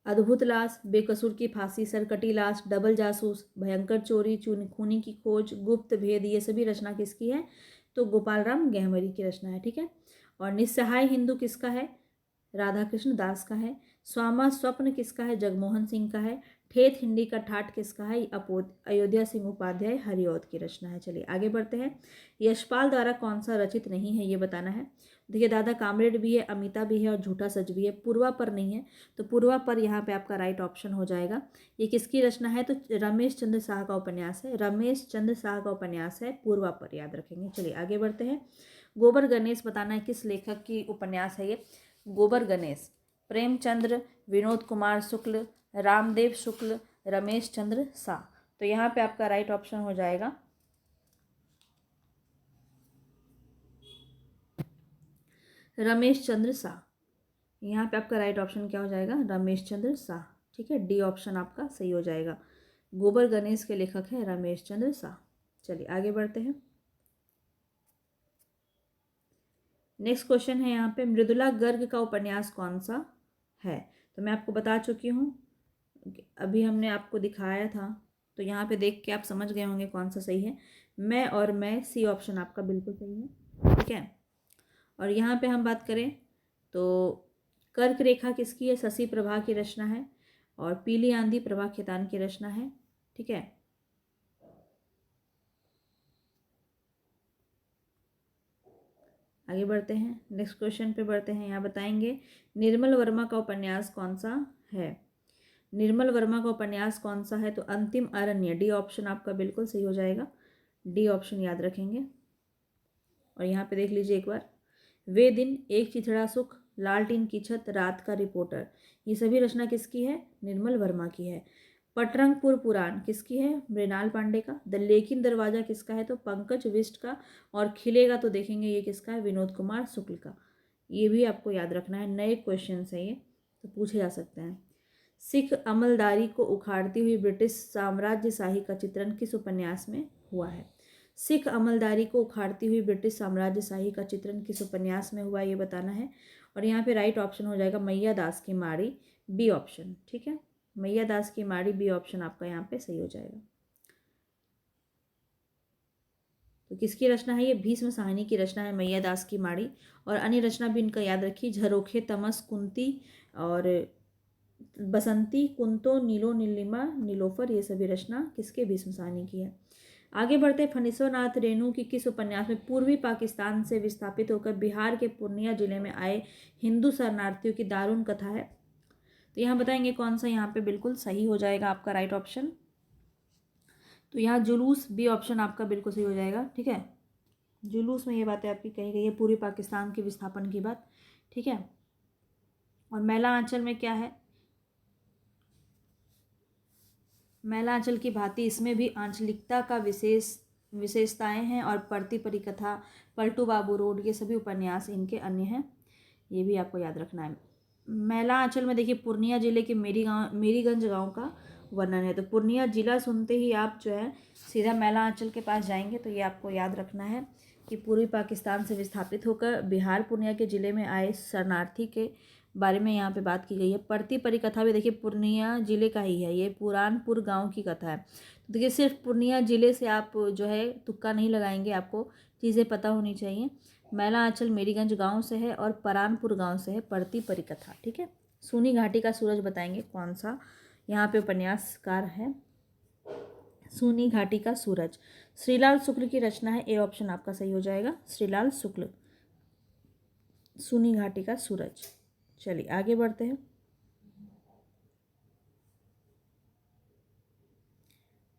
A: अद्भुत लाश, बेकसूर की फांसी, सरकटी लाश, डबल जासूस, भयंकर चोरी, खूनी की खोज, गुप्त भेद, ये सभी रचना किसकी है, तो गोपाल राम गहमरी की रचना है। ठीक है। और निस्सहाय हिंदू किसका है, राधा कृष्ण दास का है। स्वामा स्वप्न किसका है, जगमोहन सिंह का है। ठेठ हिंदी का ठाठ किसका है, अयोध्या सिंह उपाध्याय हरिऔध की रचना है। चलिए आगे बढ़ते हैं। यशपाल द्वारा कौन सा रचित नहीं है, ये बताना है। देखिए, दादा कामरेड भी है, अमिता भी है और झूठा सच भी है। पूर्वा पर नहीं है, तो पूर्वा पर यहाँ पे आपका राइट ऑप्शन हो जाएगा। ये किसकी रचना है, तो रमेश चंद्र शाह का उपन्यास है। रमेश चंद्र शाह का उपन्यास है पूर्वा पर, याद रखेंगे। चलिए आगे बढ़ते हैं। गोबर गणेश बताना है किस लेखक की उपन्यास है ये। गोबर गणेश, प्रेमचंद्र, विनोद कुमार शुक्ल, रामदेव शुक्ल, रमेश चंद्र शाह। तो यहाँ पे आपका राइट ऑप्शन हो जाएगा रमेश चंद्र शाह। यहाँ पे आपका राइट ऑप्शन क्या हो जाएगा, रमेश चंद्र शाह। ठीक है, डी ऑप्शन आपका सही हो जाएगा। गोबर गणेश के लेखक हैं रमेश चंद्र शाह। चलिए आगे बढ़ते हैं। नेक्स्ट क्वेश्चन है यहाँ पे, मृदुला गर्ग का उपन्यास कौन सा है। तो मैं आपको बता चुकी हूँ, अभी हमने आपको दिखाया था, तो यहाँ पे देख के आप समझ गए होंगे कौन सा सही है। मैं और मैं, सी ऑप्शन आपका बिल्कुल सही है। ठीक है। और यहाँ पे हम बात करें तो कर्क रेखा किसकी है, शशि प्रभा की रचना है। और पीली आंधी प्रभा खेतान की रचना है। ठीक है। आगे बढ़ते हैं, नेक्स्ट क्वेश्चन पे बढ़ते हैं। यहाँ बताएंगे, निर्मल वर्मा का उपन्यास कौन सा है। निर्मल वर्मा का उपन्यास कौन सा है, तो अंतिम अरण्य, डी ऑप्शन आपका बिल्कुल सही हो जाएगा। डी ऑप्शन याद रखेंगे। और यहाँ पे देख लीजिए एक बार, वे दिन, एक चिथड़ा सुख, लालटीन की छत, रात का रिपोर्टर, ये सभी रचना किसकी है, निर्मल वर्मा की है। पटरंगपुर पुराण किसकी है, मृणाल पांडे का। द लेकिन दरवाजा किसका है, तो पंकज विष्ट का। और खिलेगा तो देखेंगे ये किसका है, विनोद कुमार शुक्ल का। ये भी आपको याद रखना है, नए क्वेश्चन है ये, तो पूछे जा सकते हैं। सिख अमलदारी को उखाड़ती हुई ब्रिटिश साम्राज्यशाही का चित्रण किस उपन्यास में हुआ है। सिख अमलदारी को उखाड़ती हुई ब्रिटिश साम्राज्यशाही का चित्रण किस उपन्यास में हुआ, ये बताना है। और यहाँ पे राइट ऑप्शन हो जाएगा मैया दास की माड़ी, बी ऑप्शन। ठीक है, मैया दास की माड़ी, बी ऑप्शन आपका यहाँ पे सही हो जाएगा। तो किसकी रचना है ये? भीष्म साहनी की रचना है मैया दास की माड़ी। और अन्य रचना भी इनका याद रखिए, झरोखे, तमस, कुंती और बसंती, कुंतो, नीलो, नीलिमा, नीलोफर, ये सभी रचना किसके? भीष्म साहनी की है। आगे बढ़ते हैं। फणीश्वरनाथ रेणु की किस उपन्यास में पूर्वी पाकिस्तान से विस्थापित होकर बिहार के पूर्णिया जिले में आए हिंदू शरणार्थियों की दारुण कथा है? तो यहाँ बताएंगे कौन सा यहाँ पे बिल्कुल सही हो जाएगा आपका राइट ऑप्शन। तो यहाँ जुलूस, बी ऑप्शन आपका बिल्कुल सही हो जाएगा। ठीक है, जुलूस में ये बातें आपकी कही गई है, पूर्वी पाकिस्तान के विस्थापन की बात। ठीक है, और मैला आंचल में क्या है? मैला आंचल की भांति इसमें भी आंचलिकता का विशेषताएं हैं और पढ़ती परिकथा, पलटू बाबू रोड, ये सभी उपन्यास इनके अन्य हैं, ये भी आपको याद रखना है। मैला आंचल में देखिए पूर्णिया जिले के मेरीगंज गांव का वर्णन है। तो पूर्णिया जिला सुनते ही आप जो है सीधा मैला आंचल के पास जाएंगे, तो ये आपको याद रखना है कि पूर्वी पाकिस्तान से विस्थापित होकर बिहार पूर्णिया के जिले में आए शरणार्थी के बारे में यहाँ पे बात की गई है। पढ़ती परिकथा भी देखिए पूर्णिया जिले का ही है, ये पुरानपुर गांव की कथा है। तो देखिए सिर्फ पूर्णिया जिले से आप जो है तुक्का नहीं लगाएंगे, आपको चीज़ें पता होनी चाहिए। मैला आंचल मेरीगंज गांव से है और परानपुर गांव से है पढ़ती परिकथा। ठीक है, सूनी घाटी का सूरज बताएंगे कौन सा यहाँ पे उपन्यासकार है। सूनी घाटी का सूरज श्रीलाल शुक्ल की रचना है, ए ऑप्शन आपका सही हो जाएगा। श्रीलाल शुक्ल, सूनी घाटी का सूरज। चलिए आगे बढ़ते हैं।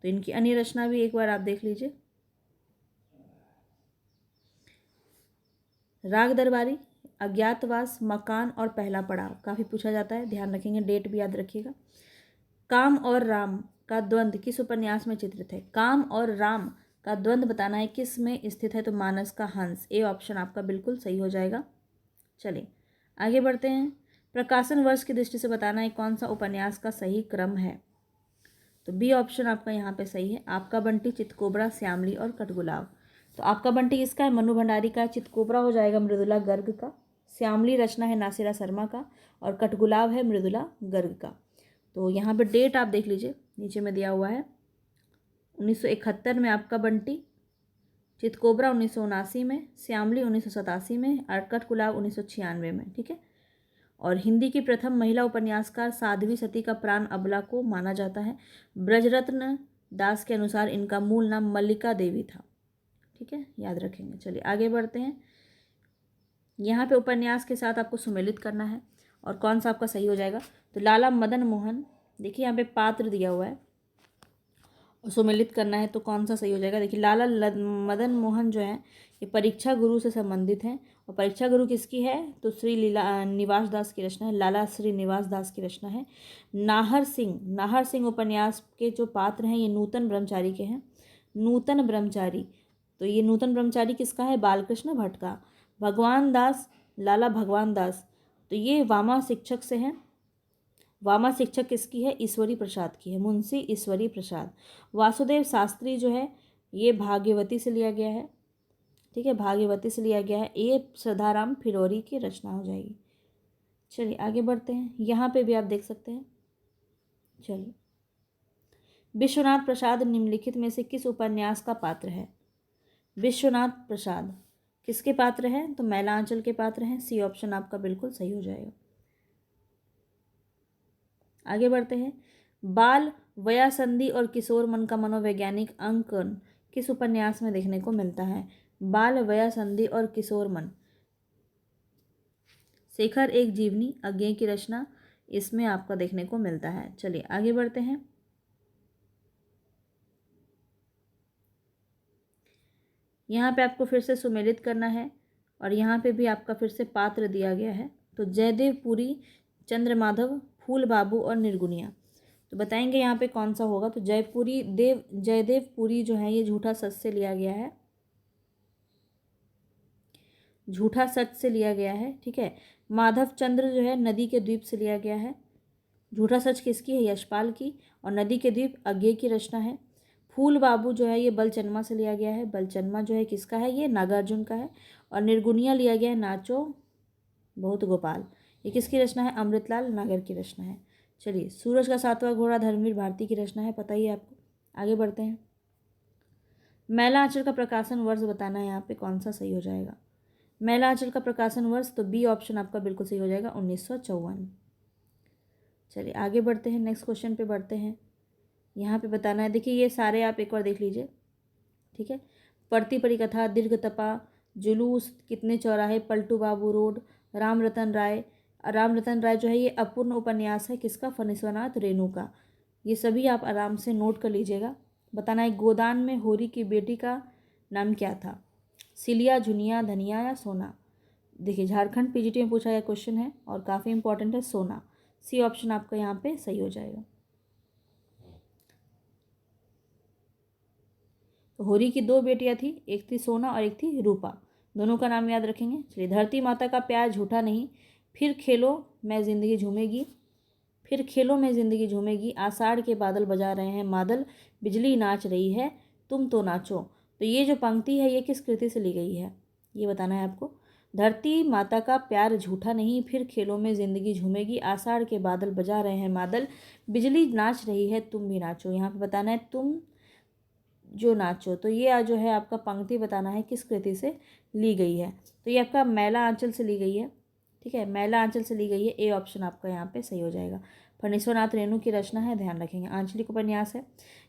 A: तो इनकी अन्य रचना भी एक बार आप देख लीजिए। राग दरबारी, अज्ञातवास, मकान और पहला पड़ाव काफ़ी पूछा जाता है, ध्यान रखेंगे, डेट भी याद रखिएगा। काम और राम का द्वंद्व किस उपन्यास में चित्रित है? काम और राम का द्वंद्व बताना है किस में स्थित है? तो मानस का हंस, ए ऑप्शन आपका बिल्कुल सही हो जाएगा। चलिए आगे बढ़ते हैं। प्रकाशन वर्ष की दृष्टि से बताना है कौन सा उपन्यास का सही क्रम है? तो बी ऑप्शन आपका यहाँ पे सही है। आपका बंटी, चितकोबरा, श्यामली और कटगुलाब। तो आपका बंटी किसका है? मनु भंडारी का। चितकोबरा हो जाएगा मृदुला गर्ग का। श्यामली रचना है नासिरा शर्मा का और कटगुलाब है मृदुला गर्ग का। तो यहाँ पे डेट आप देख लीजिए, नीचे में दिया हुआ है। 1971 में आपका बंटी, चितकोबरा 1979 में, श्यामली 1987 में और कटगुलाब 1996 में। ठीक है, और हिंदी की प्रथम महिला उपन्यासकार साध्वी सती का प्राण अबला को माना जाता है। ब्रजरत्न दास के अनुसार इनका मूल नाम मल्लिका देवी था। ठीक है, याद रखेंगे। चलिए आगे बढ़ते हैं। यहाँ पे उपन्यास के साथ आपको सुमेलित करना है और कौन सा आपका सही हो जाएगा? तो लाला मदन मोहन, देखिए यहाँ पे पात्र दिया हुआ है और सुमेलित करना है, तो कौन सा सही हो जाएगा? देखिए लाला मदन मोहन जो है ये परीक्षा गुरु से संबंधित हैं। और परीक्षा गुरु किसकी है? तो श्री निवास दास की रचना है, लाला श्री निवास दास की रचना है। नाहर सिंह उपन्यास के जो पात्र हैं ये नूतन ब्रह्मचारी के हैं। नूतन ब्रह्मचारी, तो ये नूतन ब्रह्मचारी किसका है? बालकृष्ण भट्ट का। भगवान दास, लाला भगवान दास, तो ये वामा शिक्षक से हैं। वामा शिक्षक किसकी है? ईश्वरी प्रसाद की है, मुंशी ईश्वरी प्रसाद। वासुदेव शास्त्री जो है ये भाग्यवती से लिया गया है। ठीक है, भाग्यवती से लिया गया है। ये श्रद्धाराम फिरोरी की रचना हो जाएगी। चलिए आगे बढ़ते हैं, यहाँ पे भी आप देख सकते हैं। चलिए, विश्वनाथ प्रसाद निम्नलिखित में से किस उपन्यास का पात्र है? विश्वनाथ प्रसाद किसके पात्र हैं? तो मैलांचल के पात्र हैं, सी ऑप्शन आपका बिल्कुल सही हो जाएगा। आगे बढ़ते हैं। बाल, वयासंधि और किशोर मन का मनोवैज्ञानिक अंकन किस उपन्यास में देखने को मिलता है? बाल, वयासंधि और किशोर मन, शेखर एक जीवनी अज्ञेय की रचना, इसमें आपका देखने को मिलता है। चलिए आगे बढ़ते हैं। यहाँ पे आपको फिर से सुमेलित करना है और यहाँ पे भी आपका फिर से पात्र दिया गया है। तो जयदेव पुरी, चंद्रमाधव, फूल बाबू और निर्गुनिया, तो बताएंगे यहाँ पे कौन सा होगा? तो जयदेव पुरी जो है ये झूठा सच से लिया गया है, झूठा सच से लिया गया है। ठीक है, माधव चंद्र जो है नदी के द्वीप से लिया गया है। झूठा सच किसकी है? यशपाल की। और नदी के द्वीप अज्ञेय की रचना है। फूल बाबू जो है ये बलचन्मा से लिया गया है। बलचन्मा जो है किसका है? ये नागार्जुन का है। और निर्गुनिया लिया गया है नाचो बहुत गोपाल, ये किसकी रचना है? अमृतलाल नागर की रचना है। चलिए, सूरज का सातवां घोड़ा धर्मवीर भारती की रचना है, पता ही है आपको। आगे बढ़ते हैं। मैला आंचल का प्रकाशन वर्ष बताना है, यहाँ पे कौन सा सही हो जाएगा। मैला आंचल का प्रकाशन वर्ष, तो बी ऑप्शन आपका बिल्कुल सही हो जाएगा, 1954। चलिए आगे बढ़ते हैं, नेक्स्ट क्वेश्चन पे बढ़ते हैं। यहाँ पे बताना है, देखिए ये सारे आप एक बार देख लीजिए, ठीक है। पढ़ती परी कथा, दीर्घ तपा, जुलूस, कितने चौराहे, पलटू बाबू रोड, राम रतन राय। राम रतन राय जो है ये अपूर्ण उपन्यास है किसका, फणीश्वरनाथ रेणु का। ये सभी आप आराम से नोट कर लीजिएगा। बताना है, गोदान में होरी की बेटी का नाम क्या था, सिलिया, झुनिया, धनिया या सोना। देखिए झारखंड पीजीटी में पूछा गया क्वेश्चन है और काफ़ी इंपॉर्टेंट है, सोना। सी ऑप्शन आपका यहाँ पे सही हो जाएगा। तो होरी की दो बेटियां थी, एक थी सोना और एक थी रूपा, दोनों का नाम याद रखेंगे। चलिए, धरती माता का प्यार झूठा नहीं, फिर खेलो मैं ज़िंदगी झूमेगी, फिर खेलो में ज़िंदगी झूमेगी, आषाढ़ के बादल बजा रहे हैं मादल, बिजली नाच रही है तुम तो नाचो। तो ये जो पंक्ति है ये किस कृति से ली गई है, ये बताना है आपको। धरती माता का प्यार झूठा नहीं, फिर खेलों में ज़िंदगी झूमेगी, आषाढ़ के बादल बजा रहे हैं मादल, बिजली नाच रही है तुम भी नाचो। यहाँ पे बताना है तुम जो नाचो, तो ये जो है आपका पंक्ति बताना है किस कृति से ली गई है। तो ये आपका मैला आंचल से ली गई है, ठीक है, मैला आंचल से ली गई है। ए ऑप्शन आपका यहाँ पे सही हो जाएगा। फणीश्वरनाथ रेणु की रचना है, ध्यान रखेंगे, आंचलिक उपन्यास है।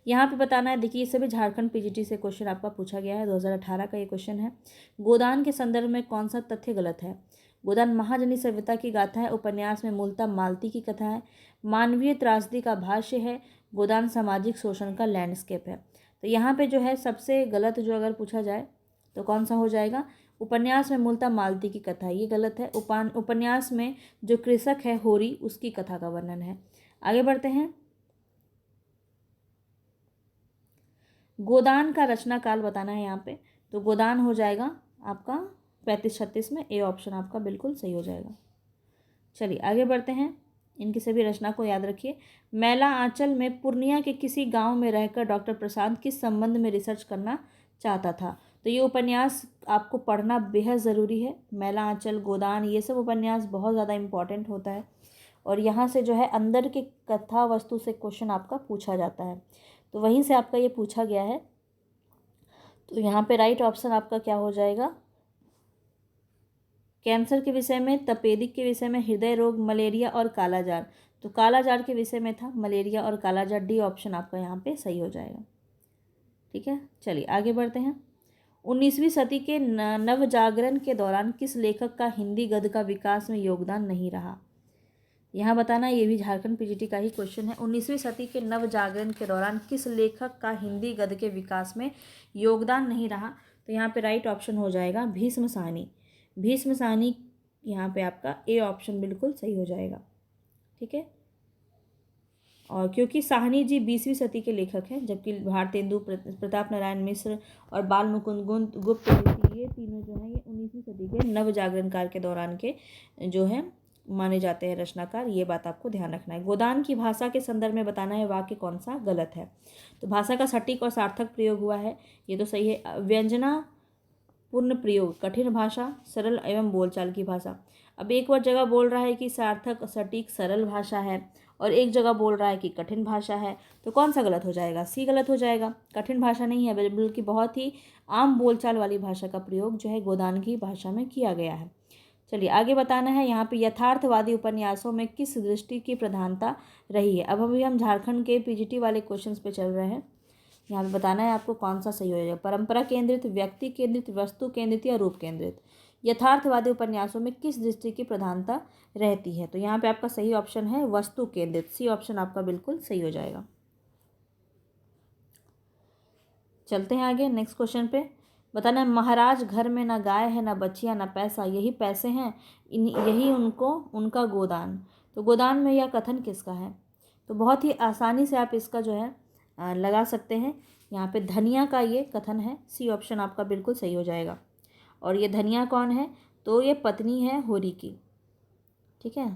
A: यहाँ पे बताना है, देखिए ये सभी झारखंड पीजीटी से क्वेश्चन आपका पूछा गया है, 2018 का ये क्वेश्चन है। गोदान के संदर्भ में कौन सा तथ्य गलत है। गोदान महाजनी सभ्यता की गाथा है, उपन्यास में मूलतः मालती की कथा है, मानवीय त्रासदी का भाष्य है, गोदान सामाजिक शोषण का लैंडस्केप है। तो यहाँ पे जो है सबसे गलत जो अगर पूछा जाए तो कौन सा हो जाएगा, उपन्यास में मूलतः मालती की कथा, ये गलत है। उपन्यास में जो कृषक है होरी उसकी कथा का वर्णन है। आगे बढ़ते हैं, गोदान का रचना काल बताना है यहाँ पे, तो गोदान हो जाएगा आपका 35-36 में, ए ऑप्शन आपका बिल्कुल सही हो जाएगा। चलिए आगे बढ़ते हैं, इनकी सभी रचना को याद रखिए। मैला आंचल में पूर्णिया के किसी गांव में रहकर डॉक्टर प्रशांत किस संबंध में रिसर्च करना चाहता था। तो ये उपन्यास आपको पढ़ना बेहद ज़रूरी है। मैला आंचल, गोदान, ये सब उपन्यास बहुत ज़्यादा इम्पॉर्टेंट होता है और यहाँ से जो है अंदर के कथा वस्तु से क्वेश्चन आपका पूछा जाता है, तो वहीं से आपका ये पूछा गया है। तो यहाँ पे राइट ऑप्शन आपका क्या हो जाएगा, कैंसर के विषय में, तपेदिक के विषय में, हृदय रोग, मलेरिया और कालाजार। तो कालाजार के विषय में था, मलेरिया और कालाजार, डी ऑप्शन आपका यहाँ पे सही हो जाएगा, ठीक है। चलिए आगे बढ़ते हैं। 19वीं सदी के नवजागरण के दौरान किस लेखक का हिंदी गद्य का विकास में योगदान नहीं रहा। यहाँ बताना, ये भी झारखंड पीजीटी का ही क्वेश्चन है। 19वीं सदी के नवजागरण के दौरान किस लेखक का हिंदी गद्य के विकास में योगदान नहीं रहा। तो यहाँ पे राइट ऑप्शन हो जाएगा भीष्म साहनी। भीष्म साहनी यहाँ पे आपका ए ऑप्शन बिल्कुल सही हो जाएगा, ठीक है। और क्योंकि साहनी जी 20वीं सदी के लेखक हैं, जबकि भारतेंदु प्रताप नारायण मिश्र और बाल मुकुंद गुप्त ये तीनों जो हैं ये 19वीं सदी के नवजागरण काल के दौरान के जो है माने जाते हैं रचनाकार, ये बात आपको ध्यान रखना है। गोदान की भाषा के संदर्भ में बताना है वाक्य कौन सा गलत है। तो भाषा का सटीक और सार्थक प्रयोग हुआ है, ये तो सही है। व्यंजना पूर्ण प्रयोग, कठिन भाषा, सरल एवं बोलचाल की भाषा। अब एक और जगह बोल रहा है कि सार्थक, सटीक, सरल भाषा है और एक जगह बोल रहा है कि कठिन भाषा है, तो कौन सा गलत हो जाएगा, सी गलत हो जाएगा। कठिन भाषा नहीं है, बल्कि बहुत ही आम बोलचाल वाली भाषा का प्रयोग जो है गोदान की भाषा में किया गया है। चलिए आगे बताना है, यहाँ पे यथार्थवादी उपन्यासों में किस दृष्टि की प्रधानता रही है। अब अभी हम झारखंड के पीजीटी वाले क्वेश्चंस पे चल रहे हैं। यहाँ पे बताना है आपको कौन सा सही हो जाएगा, परंपरा केंद्रित, व्यक्ति केंद्रित, वस्तु केंद्रित या रूप केंद्रित। यथार्थवादी उपन्यासों में किस दृष्टि की प्रधानता रहती है। तो यहाँ पे आपका सही ऑप्शन है वस्तु केंद्रित, सी ऑप्शन आपका बिल्कुल सही हो जाएगा। चलते हैं आगे नेक्स्ट क्वेश्चन पे। बताना है, महाराज घर में ना गाय है, ना बच्चियाँ, ना पैसा, यही पैसे हैं, यही उनको उनका गोदान। तो गोदान में यह कथन किसका है। तो बहुत ही आसानी से आप इसका जो है लगा सकते हैं। यहाँ पे धनिया का ये कथन है, सी ऑप्शन आपका बिल्कुल सही हो जाएगा। और ये धनिया कौन है, तो ये पत्नी है होरी की, ठीक है।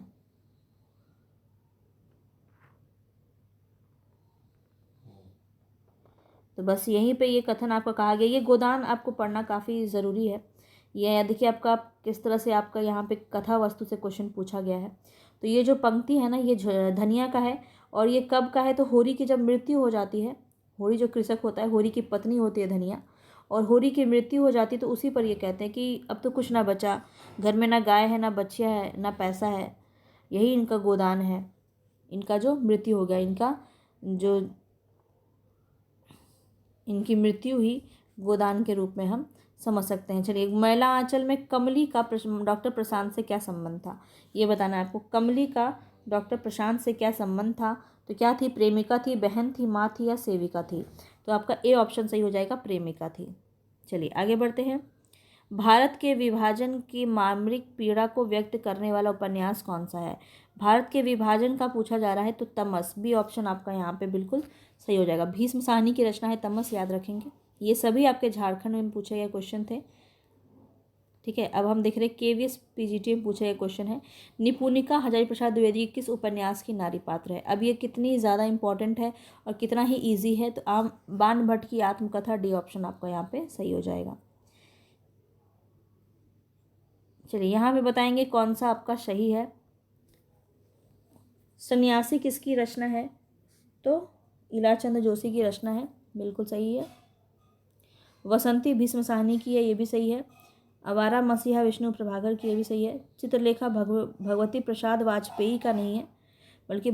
A: तो बस यहीं पे ये कथन आपका कहा गया। ये गोदान आपको पढ़ना काफ़ी ज़रूरी है। ये देखिए आपका किस तरह से आपका यहाँ पे कथा वस्तु से क्वेश्चन पूछा गया है। तो ये जो पंक्ति है ना, ये धनिया का है। और ये कब का है, तो होरी की जब मृत्यु हो जाती है, होरी जो कृषक होता है, होरी की पत्नी होती है धनिया, और होरी की मृत्यु हो जाती है, तो उसी पर ये कहते हैं कि अब तो कुछ ना बचा, घर में ना गाय है, ना बच्चियाँ है, ना पैसा है, यही इनका गोदान है। इनका जो मृत्यु हो गया, इनका जो इनकी मृत्यु ही गोदान के रूप में हम समझ सकते हैं। चलिए, महिला आंचल में कमली का डॉक्टर प्रशांत से क्या संबंध था, ये बताना है आपको। कमली का डॉक्टर प्रशांत से क्या संबंध था, तो क्या थी, प्रेमिका थी, बहन थी, माँ थी या सेविका थी। तो आपका ए ऑप्शन सही हो जाएगा, प्रेमिका थी। चलिए आगे बढ़ते हैं। भारत के विभाजन की मार्मिक पीड़ा को व्यक्त करने वाला उपन्यास कौन सा है। भारत के विभाजन का पूछा जा रहा है, तो तमस, बी ऑप्शन आपका यहाँ पे बिल्कुल सही हो जाएगा। भीष्म साहनी की रचना है तमस, याद रखेंगे। ये सभी आपके झारखंड में पूछे गए क्वेश्चन थे। ठीक है, अब हम देख रहे हैं केवीएस पीजीटी में पूछे गए क्वेश्चन है। निपुणिका हजारी प्रसाद द्विवेदी किस उपन्यास की नारी पात्र है। अब ये कितनी ज़्यादा इंपॉर्टेंट है और कितना ही ईजी है, तो आप बाण भट्ट की आत्मकथा, डी ऑप्शन आपका यहाँ पे सही हो जाएगा। चलिए, यहाँ पे बताएंगे कौन सा आपका सही है। सन्यासी किसकी रचना है, तो इलाचंद जोशी की रचना है, बिल्कुल सही है। वसंती भीष्म साहनी की है, ये भी सही है। आवारा मसीहा विष्णु प्रभाकर की, ये भी सही है। चित्रलेखा भगवती प्रसाद वाजपेयी का नहीं है, बल्कि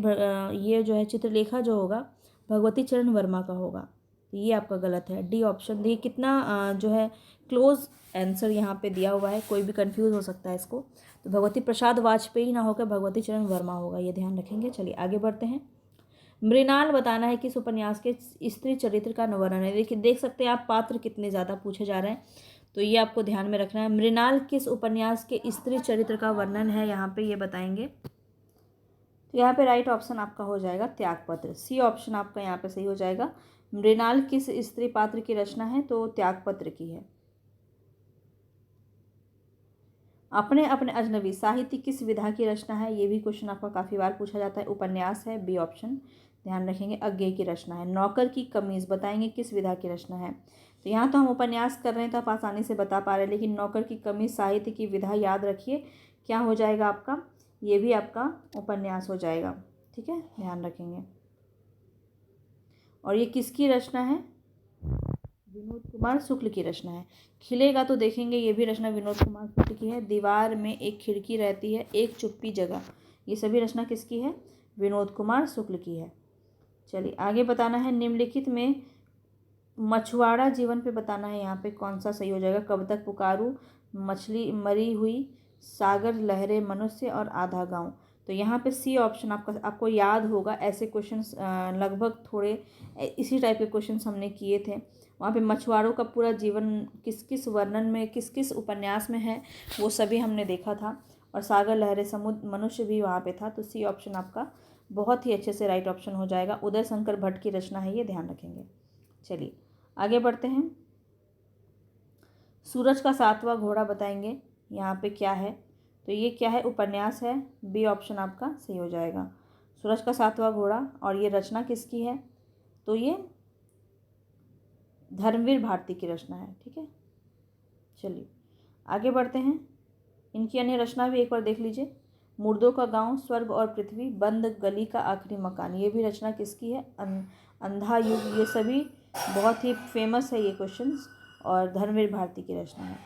A: ये जो है चित्रलेखा जो होगा भगवती चरण वर्मा का होगा। तो ये आपका गलत है, डी ऑप्शन। देखिए कितना जो है क्लोज आंसर यहाँ पे दिया हुआ है, कोई भी कंफ्यूज हो सकता है इसको। तो भगवती प्रसाद वाजपेयी ना होकर भगवती चरण वर्मा होगा, ये ध्यान रखेंगे। चलिए आगे बढ़ते हैं। मृणाल बताना है किस उपन्यास के स्त्री चरित्र का वर्णन है। देखिए, देख सकते हैं आप पात्र कितने ज़्यादा पूछे जा रहे हैं, तो ये आपको ध्यान में रखना है। मृणाल किस उपन्यास के स्त्री चरित्र का वर्णन है, यहाँ पे ये बताएंगे। तो यहाँ पे राइट ऑप्शन आपका हो जाएगा त्यागपत्र, सी ऑप्शन आपका यहाँ पे सही हो जाएगा। मृणाल किस स्त्री पात्र की रचना है, तो त्यागपत्र की है। अपने अपने अजनबी साहित्य किस विधा की रचना है, ये भी क्वेश्चन आपका काफ़ी बार पूछा जाता है। उपन्यास है, बी ऑप्शन ध्यान रखेंगे। अज्ञेय की रचना है। नौकर की कमीज बताएंगे किस विधा की रचना है। तो यहाँ तो हम उपन्यास कर रहे हैं तो आप आसानी से बता पा रहे हैं, लेकिन नौकर की कमीज साहित्य की विधा याद रखिए, क्या हो जाएगा आपका, ये भी आपका उपन्यास हो जाएगा। ठीक है, ध्यान रखेंगे। और ये किसकी रचना है, विनोद कुमार शुक्ल की रचना है। खिलेगा तो देखेंगे, ये भी रचना विनोद कुमार शुक्ल की है। दीवार में एक खिड़की रहती है, एक चुप्पी जगह, ये सभी रचना किसकी है, विनोद कुमार शुक्ल की है। चलिए आगे बताना है। निम्नलिखित में मछुआरा जीवन पे बताना है, यहाँ पे कौन सा सही हो जाएगा। कब तक पुकारूं, मछली मरी हुई, सागर लहरें, मनुष्य और आधा गांव। तो यहाँ पे सी ऑप्शन आपको याद होगा। ऐसे क्वेश्चंस लगभग थोड़े इसी टाइप के क्वेश्चंस हमने किए थे। वहाँ पे मछुआरों का पूरा जीवन किस किस वर्णन में, किस किस उपन्यास में है, वो सभी हमने देखा था। और सागर लहरें, समुद्र, मनुष्य भी वहाँ पे था। तो सी ऑप्शन आपका बहुत ही अच्छे से राइट ऑप्शन हो जाएगा। उदय शंकर भट्ट की रचना है, ये ध्यान रखेंगे। चलिए आगे बढ़ते हैं। सूरज का सातवां घोड़ा बताएंगे, यहाँ पे क्या है, तो ये क्या है, उपन्यास है, बी ऑप्शन आपका सही हो जाएगा। सूरज का सातवां घोड़ा, और ये रचना किसकी है, तो ये धर्मवीर भारती की रचना है। ठीक है, चलिए आगे बढ़ते हैं। इनकी अन्य रचना भी एक बार देख लीजिए। मुर्दों का गांव, स्वर्ग और पृथ्वी, बंद गली का आखिरी मकान, ये भी रचना किसकी है, अंधा युग, ये सभी बहुत ही फेमस है ये क्वेश्चंस, और धर्मवीर भारती की रचना है।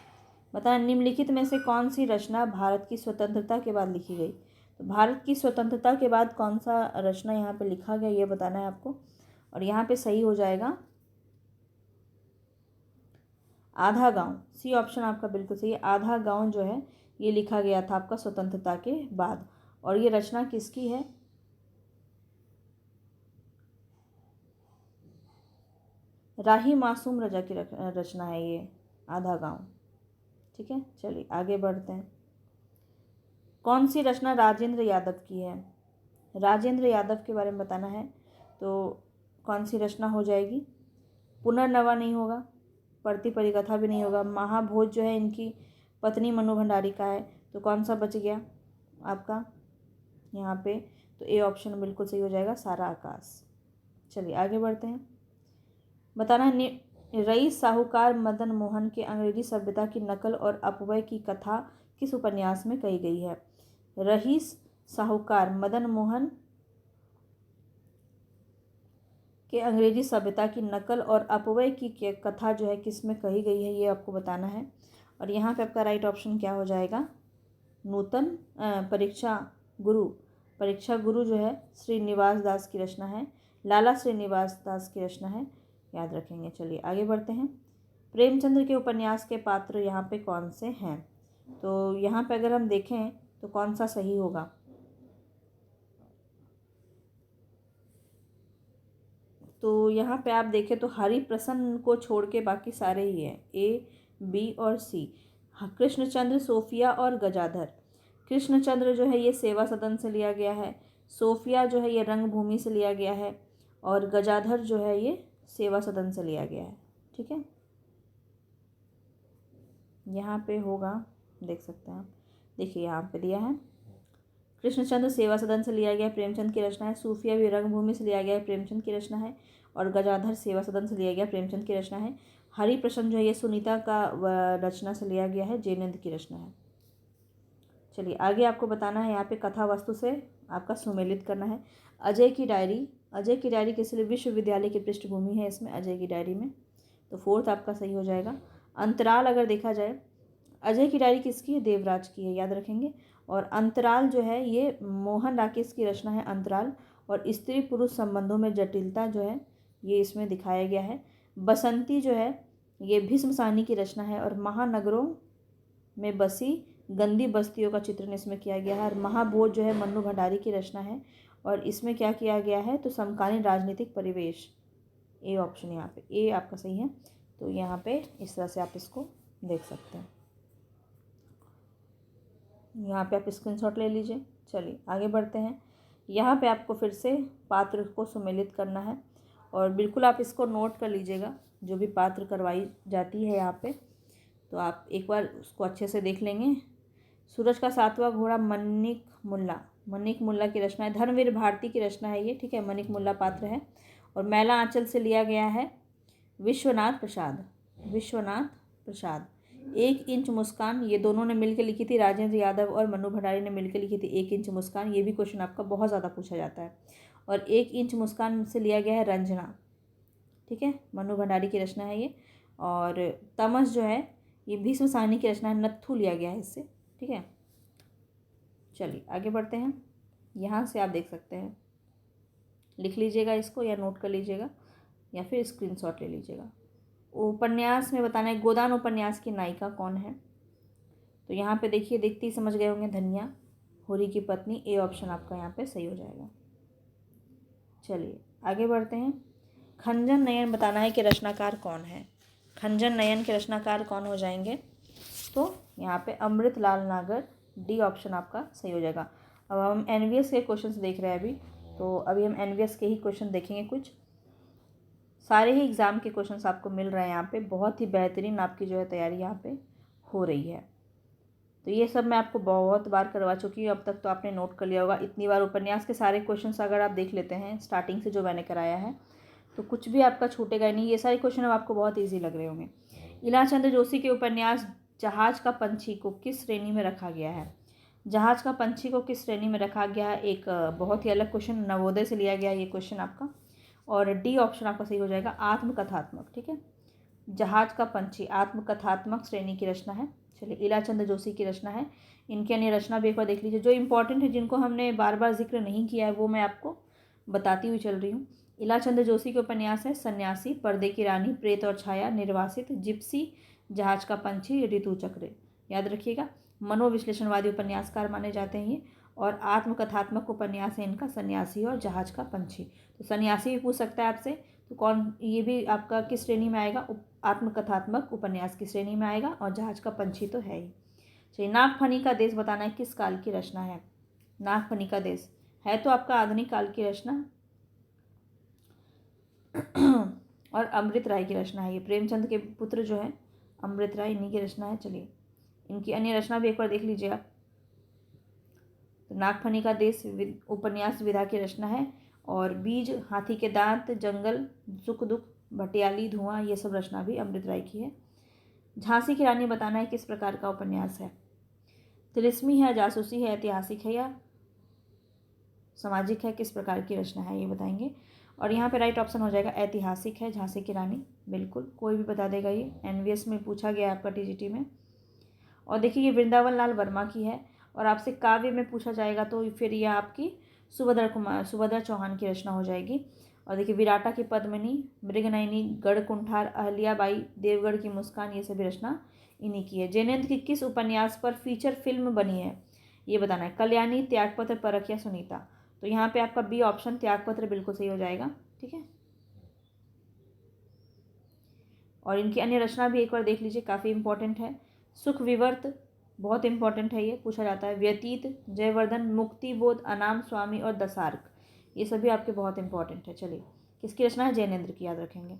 A: बताएं निम्नलिखित में से कौन सी रचना भारत की स्वतंत्रता के बाद लिखी गई। तो भारत की स्वतंत्रता के बाद कौन सा रचना यहाँ पे लिखा गया, ये बताना है आपको। और यहाँ पे सही हो जाएगा आधा गांव, सी ऑप्शन आपका बिल्कुल सही है। आधा गांव जो है ये लिखा गया था आपका स्वतंत्रता के बाद। और ये रचना किसकी है, राही मासूम रजा की रचना है ये आधा गांव। ठीक है, चलिए आगे बढ़ते हैं। कौन सी रचना राजेंद्र यादव की है, राजेंद्र यादव के बारे में बताना है। तो कौन सी रचना हो जाएगी, पुनर्नवा नहीं होगा, पढ़ती परिकथा भी नहीं होगा। महाभोज जो है इनकी पत्नी मनु भंडारी का है। तो कौन सा बच गया आपका यहाँ पे, तो ए ऑप्शन बिल्कुल सही हो जाएगा, सारा आकाश। चलिए आगे बढ़ते हैं। बताना है रईस साहूकार मदन मोहन के अंग्रेजी सभ्यता की नकल और अपव्यय की कथा किस उपन्यास में कही गई है। रईस साहूकार मदन मोहन के अंग्रेजी सभ्यता की नकल और अपव्यय की कथा जो है किस में कही गई है, ये आपको बताना है। और यहाँ पे आपका राइट ऑप्शन क्या हो जाएगा, नूतन परीक्षा गुरु जो है श्रीनिवास दास की रचना है, लाला श्रीनिवास दास की रचना है, याद रखेंगे। चलिए आगे बढ़ते हैं। प्रेमचंद्र के उपन्यास के पात्र यहाँ पे कौन से हैं, तो यहाँ पे अगर हम देखें तो कौन सा सही होगा, तो यहाँ पे आप देखें तो हरिप्रसन्न को छोड़ के बाकी सारे ही हैं, ए बी और सी। कृष्णचंद्र, सोफिया और गजाधर। कृष्णचंद्र जो है ये सेवा सदन से लिया गया है, सोफिया जो है ये रंगभूमि से लिया गया है, और गजाधर जो है ये सेवा सदन से लिया गया है। ठीक है, यहाँ पे होगा, देख सकते हैं आप, देखिए यहाँ पे दिया है कृष्णचंद्र सेवा सदन से लिया गया, प्रेमचंद की रचना है। सूफिया भी रंगभूमि से लिया गया है, प्रेमचंद की रचना है। और गजाधर सेवा सदन से लिया गया, प्रेमचंद की रचना है। हरिप्रसन्न जो है ये सुनीता का रचना से लिया गया है, जयनंद की रचना है। चलिए आगे आपको बताना है, यहाँ पे कथा वस्तु से आपका सुमेलित करना है। अजय की डायरी किस लिए विश्वविद्यालय की पृष्ठभूमि है इसमें, अजय की डायरी में, तो फोर्थ आपका सही हो जाएगा। अंतराल अगर देखा जाए, अजय की डायरी किसकी है, देवराज की है, याद रखेंगे। और अंतराल जो है ये मोहन राकेश की रचना है, अंतराल। और स्त्री पुरुष संबंधों में जटिलता जो है ये इसमें दिखाया गया है। बसंती जो है ये भीष्म साहनी की रचना है, और महानगरों में बसी गंदी बस्तियों का चित्रण इसमें किया गया है। और महाभोज जो है मन्नू भंडारी की रचना है, और इसमें क्या किया गया है, तो समकालीन राजनीतिक परिवेश, ए ऑप्शन यहाँ पे ए आपका सही है। तो यहाँ पे इस तरह से आप इसको देख सकते हैं, यहाँ पे आप स्क्रीनशॉट ले लीजिए। चलिए आगे बढ़ते हैं। यहाँ पे आपको फिर से पात्र को सुमेलित करना है, और बिल्कुल आप इसको नोट कर लीजिएगा, जो भी पात्र करवाई जाती है यहाँ पे, तो आप एक बार उसको अच्छे से देख लेंगे। सूरज का सातवां घोड़ा मनिक मुल्ला की रचना है, धर्मवीर भारती की रचना है ये, ठीक है, मनिक मुल्ला पात्र है। और मैला आंचल से लिया गया है विश्वनाथ प्रसाद। 1 इंच मुस्कान, ये दोनों ने मिलकर लिखी थी, राजेंद्र यादव और मन्नू भंडारी ने मिलकर लिखी थी 1 इंच मुस्कान, ये भी क्वेश्चन आपका बहुत ज़्यादा पूछा जाता है। और 1 इंच मुस्कान से लिया गया है रंजना, ठीक है, मन्नू भंडारी की रचना है ये। और तमस जो है ये भीष्म साहनी की रचना है, नत्थू लिया गया है इससे, ठीक है। चलिए आगे बढ़ते हैं। यहाँ से आप देख सकते हैं, लिख लीजिएगा इसको या नोट कर लीजिएगा या फिर स्क्रीनशॉट ले लीजिएगा। उपन्यास में बताना है, गोदान उपन्यास की नायिका कौन है, तो यहाँ पे देखिए, देखते ही समझ गए होंगे, धन्या, होरी की पत्नी, ए ऑप्शन आपका यहाँ पे सही हो जाएगा। चलिए आगे बढ़ते हैं। खंजन नयन बताना है कि रचनाकार कौन है, खंजन नयन के रचनाकार कौन हो जाएंगे, तो यहाँ पे अमृतलाल नागर, डी ऑप्शन आपका सही हो जाएगा। अब हम एनवीएस के क्वेश्चंस देख रहे हैं अभी, तो अभी हम एनवीएस के ही क्वेश्चन देखेंगे। कुछ सारे ही एग्ज़ाम के क्वेश्चंस आपको मिल रहे हैं यहाँ पे, बहुत ही बेहतरीन आपकी जो है तैयारी यहाँ पे हो रही है। तो ये सब मैं आपको बहुत बार करवा चुकी हूँ, अब तक तो आपने नोट कर लिया होगा। इतनी बार उपन्यास के सारे क्वेश्चंस अगर आप देख लेते हैं स्टार्टिंग से जो मैंने कराया है, तो कुछ भी आपका छूटेगा नहीं। ये सारे क्वेश्चन अब आपको बहुत ईजी लग रहे होंगे। इलाचंद्र जोशी के उपन्यास जहाज का पंछी को किस श्रेणी में रखा गया है, जहाज का पंछी को किस श्रेणी में रखा गया है, एक बहुत ही अलग क्वेश्चन, नवोदय से लिया गया ये क्वेश्चन आपका। और डी ऑप्शन आपका सही हो जाएगा, आत्मकथात्मक, ठीक है। जहाज का पंछी आत्मकथात्मक श्रेणी की रचना है। चलिए, इलाचंद्र जोशी की रचना है। इनकी अन्य रचना भी एक बार देख लीजिए, जो इंपॉर्टेंट है, जिनको हमने बार बार जिक्र नहीं किया है, वो मैं आपको बताती हुई चल रही हूँ। इलाचंद्र जोशी के उपन्यास है सन्यासी, पर्दे की रानी, प्रेत और छाया, निर्वासित, जिप्सी, जहाज का पंछी, ऋतु चक्र, याद रखिएगा। मनोविश्लेषणवादी उपन्यासकार माने जाते हैं ये। और आत्मकथात्मक उपन्यास है इनका सन्यासी और जहाज का पंछी। तो सन्यासी भी पूछ सकता है आपसे, तो कौन, ये भी आपका किस श्रेणी में आएगा, आत्मकथात्मक उपन्यास की श्रेणी में आएगा, और जहाज का पंछी तो है ही। चलिए, नागफनी का देश बताना है किस काल की रचना है। नागफनी का देश है तो आपका आधुनिक काल की रचना और अमृत राय की रचना है ये। प्रेमचंद के पुत्र जो है अमृत राय, इन्हीं की रचना है। चलिए, इनकी अन्य रचना भी एक बार देख लीजिए आप। तो नागफनी का देश उपन्यास विधा की रचना है। और बीज, हाथी के दांत, जंगल, सुख दुख, भटियाली, धुआं, ये सब रचना भी अमृत राय की है। झांसी की रानी बताना है किस प्रकार का उपन्यास है। तिलिस्मी है, जासूसी है, ऐतिहासिक है, या सामाजिक है, किस प्रकार की रचना है ये बताएंगे। और यहाँ पे राइट ऑप्शन हो जाएगा ऐतिहासिक है, झांसी की रानी। बिल्कुल कोई भी बता देगा, ये एनवीएस में पूछा गया आपका टीजीटी में। और देखिए ये वृंदावन लाल वर्मा की है, और आपसे काव्य में पूछा जाएगा तो फिर यह आपकी सुभद्रा चौहान की रचना हो जाएगी। और देखिए विराटा की पद्मिनी, मृगनयनी, गढ़कुंठार, अहल्याबाई, देवगढ़ की मुस्कान, ये सभी रचना इन्हीं की है। जैनेन्द्र की किस उपन्यास पर फीचर फिल्म बनी है ये बताना है। कल्याणी, त्यागपत्र, परख या सुनीता। तो यहाँ पे आपका बी ऑप्शन त्यागपत्र बिल्कुल सही हो जाएगा। ठीक है, और इनकी अन्य रचना भी एक बार देख लीजिए, काफ़ी इंपॉर्टेंट है। सुख विवर्त बहुत इंपॉर्टेंट है, ये पूछा जाता है। व्यतीत, जयवर्धन, मुक्तिबोध, अनाम स्वामी और दसार्क, ये सभी आपके बहुत इंपॉर्टेंट है। चलिए किसकी रचना है, जैनेन्द्र की, याद रखेंगे।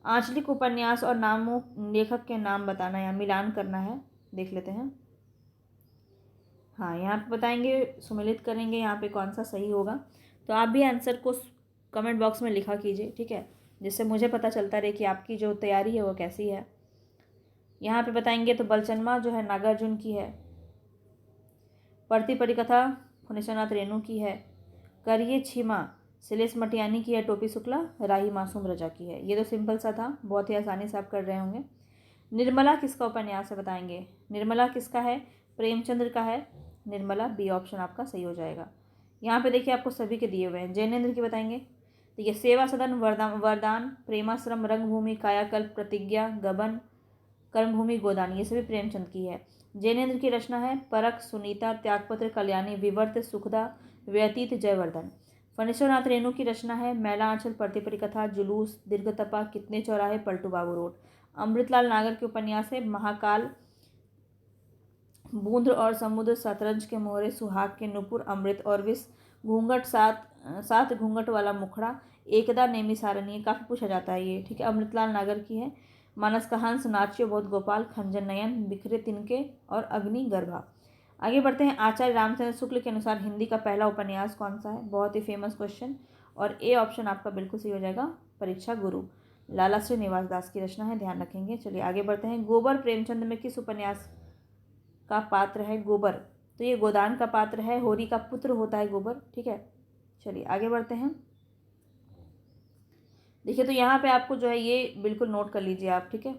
A: आंचलिक उपन्यास और नामों लेखक के नाम बताना या मिलान करना है, देख लेते हैं। हाँ यहाँ पे बताएंगे, सुमिलित करेंगे यहाँ पे कौन सा सही होगा। तो आप भी आंसर को कमेंट बॉक्स में लिखा कीजिए, ठीक है, जिससे मुझे पता चलता रहे कि आपकी जो तैयारी है वो कैसी है। यहाँ पे बताएंगे तो बलचन्मा जो है नागार्जुन की है। पढ़ती परिकथा फणीश्वरनाथ रेणु की है। करिए छिमा शैलेश मटियानी की है। टोपी शुक्ला राही मासूम रजा की है। ये तो सिंपल सा था, बहुत ही आसानी से आप कर रहे होंगे। निर्मला किसका उपन्यास है बताएंगे। निर्मला किसका है, प्रेमचंद्र का है। निर्मला बी ऑप्शन आपका सही हो जाएगा। यहाँ पे देखिए आपको सभी के दिए हुए हैं। जैनेन्द्र की बताएंगे तो ये सेवा सदन, वरदान, प्रेमाश्रम, रंगभूमि, कायाकल्प, प्रतिज्ञा, गबन, कर्मभूमि, गोदान, ये सभी प्रेमचंद की है। जैनेन्द्र की रचना है परख, सुनीता, त्यागपत्र, कल्याणी, विवर्त, सुखदा, व्यतीत, जयवर्धन। फणीश्वरनाथ रेणु की रचना है मैला आंचल, पढ़ती परिकथा, जुलूस, दीर्घतपा, कितने चौराहे, पलटू बाबू रोड। अमृतलाल नागर के उपन्यास है महाकाल, बूंद और समुद्र, शतरंज के मोहरे, सुहाग के नुपुर, अमृत और विष, घूंघट, सात घूंघट वाला मुखड़ा, एकदा नेमी सारणी, काफ़ी पूछा जाता है ये। ठीक है, अमृतलाल नागर की है। मानस का हंस, नाच्यो बहुत गोपाल, खंजन नयन, बिखरे तिनके और अग्नि गर्भा। आगे बढ़ते हैं। आचार्य रामचंद्र शुक्ल के अनुसार हिंदी का पहला उपन्यास कौन सा है, बहुत ही फेमस क्वेश्चन, और ए ऑप्शन आपका बिल्कुल सही हो जाएगा, परीक्षा गुरु। लाला श्रीनिवास दास की रचना है, ध्यान रखेंगे। चलिए आगे बढ़ते हैं। गोबर प्रेमचंद में किस उपन्यास का पात्र है गोबर, तो ये गोदान का पात्र है। होरी का पुत्र होता है गोबर। ठीक है, चलिए आगे बढ़ते हैं। देखिए तो यहाँ पे आपको जो है ये बिल्कुल नोट कर लीजिए आप। ठीक है,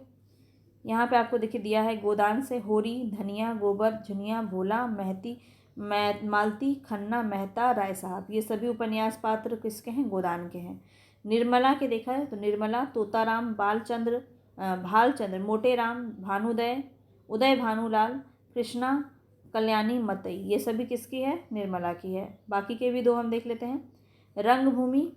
A: यहाँ पे आपको देखिए दिया है गोदान से होरी, धनिया, गोबर, झुनिया, भोला, महती, मालती, खन्ना, मेहता, राय साहब, ये सभी उपन्यास पात्र किसके हैं, गोदान के हैं। निर्मला के देखा है तो निर्मला, तोताराम, बालचंद्र, भालचंद्र, मोटेराम, भानुदय, उदय भानुलाल, कृष्णा, कल्याणी, मतई, ये सभी किसकी है, निर्मला की है। बाकी के भी दो हम देख लेते हैं। रंगभूमि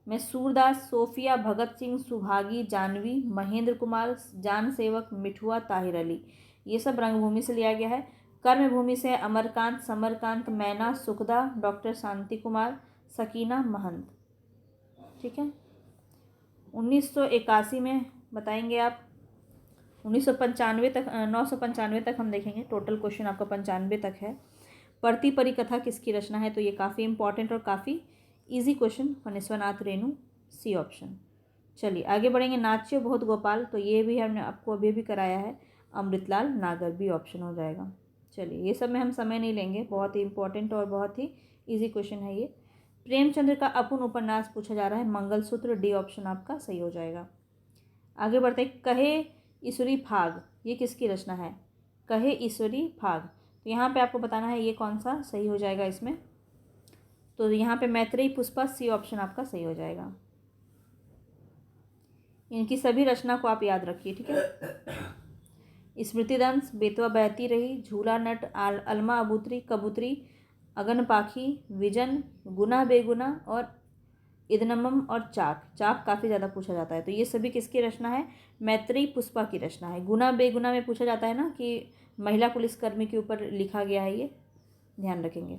A: में सूरदास, सोफिया, भगत सिंह, सुभागी, जानवी, महेंद्र कुमार, जान सेवक, मिठुआ, ताहिर अली, ये सब रंगभूमि से लिया गया है। कर्मभूमि से अमरकांत, समरकांत, मैना, सुखदा, डॉक्टर शांति कुमार, सकीना, महंत। ठीक है, 1981 में बताएंगे आप। 1995 तक 995 तक हम देखेंगे। टोटल क्वेश्चन आपका 95 तक है। पढ़ती परिकथा किसकी रचना है, तो ये काफ़ी इंपॉर्टेंट और काफ़ी easy question, Phanishwarnath Renu, C option. चलिए आगे बढ़ेंगे। नाच्यो बहुत गोपाल, तो ये भी हमने आपको अभी भी कराया है, अमृतलाल नागर, बी ऑप्शन हो जाएगा। चलिए ये सब में हम समय नहीं लेंगे, बहुत ही इंपॉर्टेंट और बहुत ही इजी क्वेश्चन है ये। प्रेमचंद्र का अपूर्ण उपन्यास पूछा जा रहा है, मंगलसूत्र, डी ऑप्शन आपका सही हो जाएगा। आगे बढ़ते कहे ईश्वरी फाग, ये किसकी रचना है, कहे ईश्वरी फाग, तो यहाँ पे आपको बताना है ये कौन सा सही हो जाएगा इसमें। तो यहाँ पे मैत्रेयी पुष्पा, सी ऑप्शन आपका सही हो जाएगा। इनकी सभी रचना को आप याद रखिए। ठीक है, स्मृतिदंश, बेतवा बहती रही, झूला नट, अलमा अबूतरी, कबूतरी, अगन पाखी, विजन, गुना बेगुना और इदनमम और चाक। चाक काफ़ी ज़्यादा पूछा जाता है, तो ये सभी किसकी रचना है, मैत्रेयी पुष्पा की रचना है। गुना बेगुना में पूछा जाता है ना कि महिला पुलिसकर्मी के ऊपर लिखा गया है, ये ध्यान रखेंगे।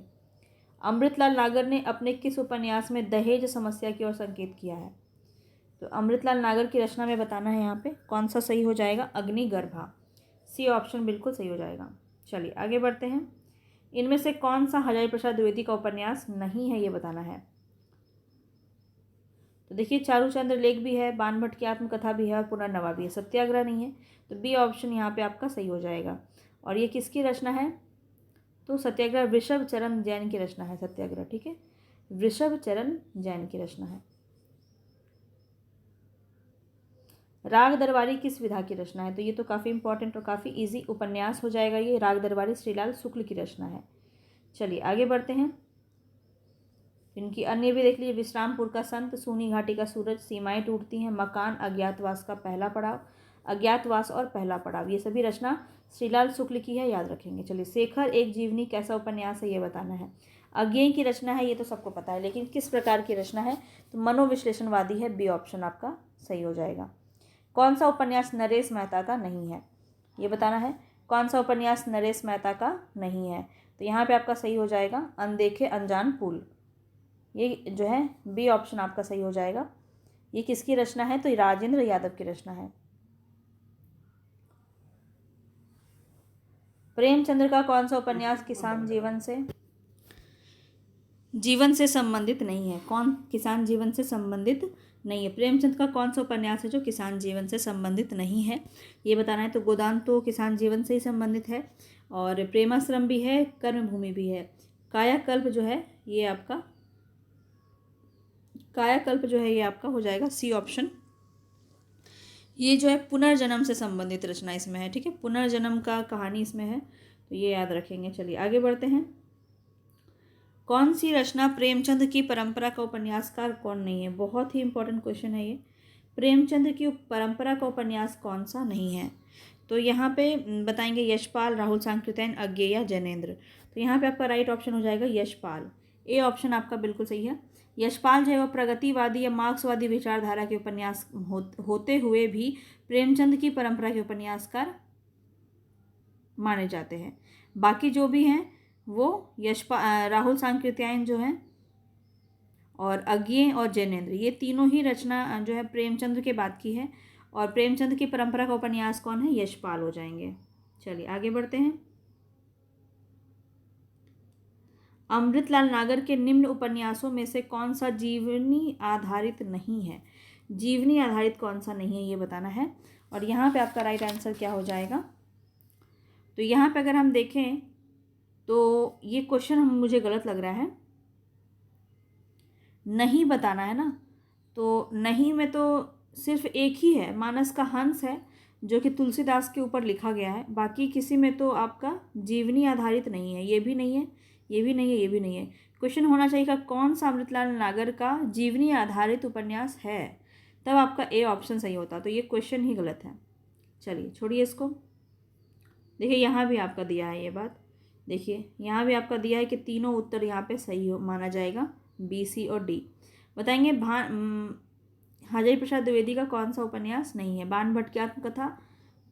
A: अमृतलाल नागर ने अपने किस उपन्यास में दहेज समस्या की ओर संकेत किया है, तो अमृतलाल नागर की रचना में बताना है यहाँ पे कौन सा सही हो जाएगा, अग्निगर्भा, सी ऑप्शन बिल्कुल सही हो जाएगा। चलिए आगे बढ़ते हैं। इनमें से कौन सा हजारी प्रसाद द्विवेदी का उपन्यास नहीं है, ये बताना है। तो देखिए चारूचंद्र लेख भी है, बाणभट्ट की आत्मकथा भी है और पुनर्नवा भी है, सत्याग्रह नहीं है, तो बी ऑप्शन यहाँ पे आपका सही हो जाएगा। और ये किसकी रचना है, तो सत्याग्रह वृषभ चरण जैन की रचना है सत्याग्रह, ठीक है, वृषभ चरण जैन की रचना है। राग दरबारी किस विधा की रचना है? तो ये तो काफ़ी इंपॉर्टेंट और काफ़ी इजी उपन्यास हो जाएगा ये। राग दरबारी श्रीलाल शुक्ल की रचना है। चलिए आगे बढ़ते हैं। इनकी अन्य भी देख लीजिए। विश्रामपुर का संत, सूनी घाटी का सूरज, सीमाएं टूटती हैं, मकान, अज्ञातवास का पहला पड़ाव, अज्ञातवास और पहला पड़ाव, ये सभी रचना श्रीलाल शुक्ल की है, याद रखेंगे। चलिए, शेखर एक जीवनी कैसा उपन्यास है ये बताना है। अज्ञेय की रचना है, ये तो सबको पता है, लेकिन किस प्रकार की रचना है? तो मनोविश्लेषणवादी है, बी ऑप्शन आपका सही हो जाएगा। कौन सा उपन्यास नरेश मेहता का नहीं है? ये बताना है। कौन सा उपन्यास नरेश मेहता का नहीं है? तो यहाँ पे आपका सही हो जाएगा अनदेखे अनजान पुल, ये जो है बी ऑप्शन आपका सही हो जाएगा। ये किसकी रचना है? तो राजेंद्र यादव की रचना है। प्रेमचंद्र का कौन सा उपन्यास किसान जीवन से संबंधित नहीं है? कौन किसान जीवन से संबंधित नहीं है? प्रेमचंद का कौन सा उपन्यास है जो किसान जीवन से संबंधित नहीं है, ये बताना है। तो गोदान तो किसान जीवन से ही संबंधित है, और प्रेमाश्रम भी है, कर्मभूमि भी है। कायाकल्प जो है ये आपका हो जाएगा सी ऑप्शन। ये जो है पुनर्जन्म से संबंधित रचना इसमें है, ठीक है, पुनर्जन्म का कहानी इसमें है, तो ये याद रखेंगे। चलिए आगे बढ़ते हैं। कौन सी रचना प्रेमचंद की परंपरा का उपन्यासकार कौन नहीं है? बहुत ही इंपॉर्टेंट क्वेश्चन है ये। प्रेमचंद की परंपरा का उपन्यास कौन सा नहीं है? तो यहाँ पे बताएंगे यशपाल, राहुल सांकृत्यायन, अज्ञेय या जैनेन्द्र। तो यहाँ पे आपका राइट ऑप्शन हो जाएगा यशपाल, ए ऑप्शन आपका बिल्कुल सही है। यशपाल जो है वो प्रगतिवादी या मार्क्सवादी विचारधारा के उपन्यास होते हुए भी प्रेमचंद की परंपरा के उपन्यासकार माने जाते हैं। बाकी जो भी हैं वो राहुल सांकृत्यायन जो है, और अज्ञेय और जैनेन्द्र, ये तीनों ही रचना जो है प्रेमचंद के बाद की है, और प्रेमचंद की परंपरा का उपन्यास कौन है? यशपाल हो जाएंगे। चलिए आगे बढ़ते हैं। अमृतलाल नागर के निम्न उपन्यासों में से कौन सा जीवनी आधारित नहीं है? जीवनी आधारित कौन सा नहीं है ये बताना है, और यहाँ पे आपका राइट आंसर क्या हो जाएगा? तो यहाँ पे अगर हम देखें तो ये क्वेश्चन मुझे गलत लग रहा है, नहीं बताना है ना। तो नहीं में तो सिर्फ एक ही है, मानस का हंस है, जो कि तुलसीदास के ऊपर लिखा गया है। बाकी किसी में तो आपका जीवनी आधारित नहीं है, ये भी नहीं है, ये भी नहीं है, ये भी नहीं है। क्वेश्चन होना चाहिए कि कौन सा अमृतलाल नागर का जीवनी आधारित उपन्यास है, तब आपका ए ऑप्शन सही होता। तो ये क्वेश्चन ही गलत है। चलिए छोड़िए इसको। देखिए यहाँ भी आपका दिया है ये बात, देखिए यहाँ भी आपका दिया है कि तीनों उत्तर यहाँ पे सही हो माना जाएगा, बी, सी और डी। बताएंगे हजारी प्रसाद द्विवेदी का कौन सा उपन्यास नहीं है? बाण भट्ट की आत्मकथा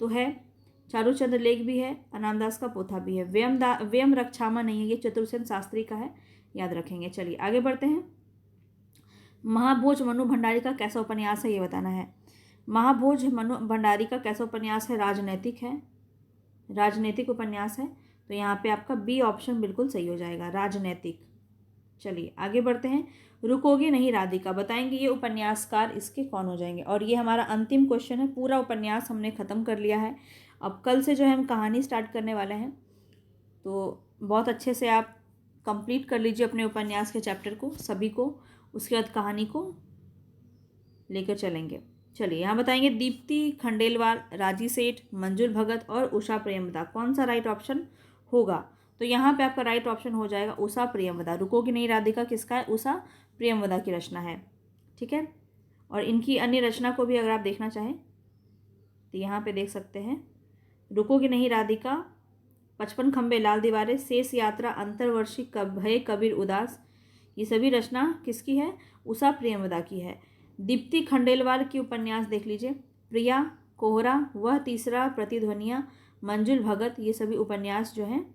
A: तो है, चारूचंद्र लेख भी है, अनामदास का पोथा भी है, व्यम रक्षामा नहीं है, ये चतुर्सेन शास्त्री का है, याद रखेंगे। चलिए आगे बढ़ते हैं। महाभोज मनु भंडारी का कैसा उपन्यास है ये बताना है। महाभोज मनु भंडारी का कैसा उपन्यास है? राजनैतिक उपन्यास है, तो यहाँ पे आपका बी ऑप्शन बिल्कुल सही हो जाएगा, राजनैतिक। चलिए आगे बढ़ते हैं। रुकोगे नहीं राधिका, बताएंगे ये उपन्यासकार इसके कौन हो जाएंगे? और ये हमारा अंतिम क्वेश्चन है। पूरा उपन्यास हमने ख़त्म कर लिया है, अब कल से जो है हम कहानी स्टार्ट करने वाले हैं, तो बहुत अच्छे से आप कंप्लीट कर लीजिए अपने उपन्यास के चैप्टर को सभी को, उसके बाद कहानी को लेकर चलेंगे। चलिए यहाँ बताएंगे दीप्ति खंडेलवाल, राजी सेठ, मंजुल भगत और उषा प्रेमवदा, कौन सा राइट ऑप्शन होगा? तो यहाँ पे आपका राइट ऑप्शन हो जाएगा उषा प्रेमवदा। रुकोगी नहीं राधिका किसका है? उषा प्रेमवदा की रचना है, ठीक है। और इनकी अन्य रचना को भी अगर आप देखना चाहें तो यहाँ पे देख सकते हैं। रुकोगी नहीं राधिका, 55 खंबे लाल दीवारें, शेष यात्रा, अंतर्वर्षी, भय कबीर उदास, ये सभी रचना किसकी है? उषा प्रेमवदा की है। दीप्ति खंडेलवाल की उपन्यास देख लीजिए, प्रिया, कोहरा, वह तीसरा, प्रतिध्वनियाँ, मंजुल भगत, ये सभी उपन्यास जो हैं,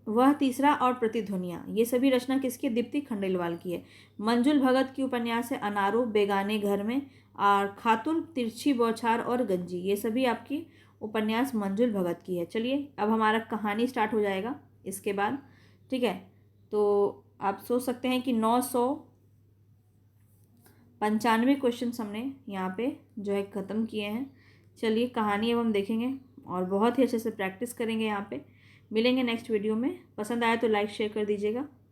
A: वह तीसरा और प्रतिध्वनियाँ, ये सभी रचना किसकी? दीप्ति खंडेलवाल की है। मंजुल भगत की उपन्यास है अनारो, बेगाने घर में, और खातुन, तिरछी बौछार और गंजी, ये सभी आपकी उपन्यास मंजुल भगत की है। चलिए अब हमारा कहानी स्टार्ट हो जाएगा इसके बाद, ठीक है। तो आप सोच सकते हैं कि 995 क्वेश्चन हमने यहाँ पे जो है ख़त्म किए हैं। चलिए कहानी अब हम देखेंगे, और बहुत ही अच्छे से प्रैक्टिस करेंगे यहाँ पे। मिलेंगे नेक्स्ट वीडियो में। पसंद आया तो लाइक शेयर कर दीजिएगा।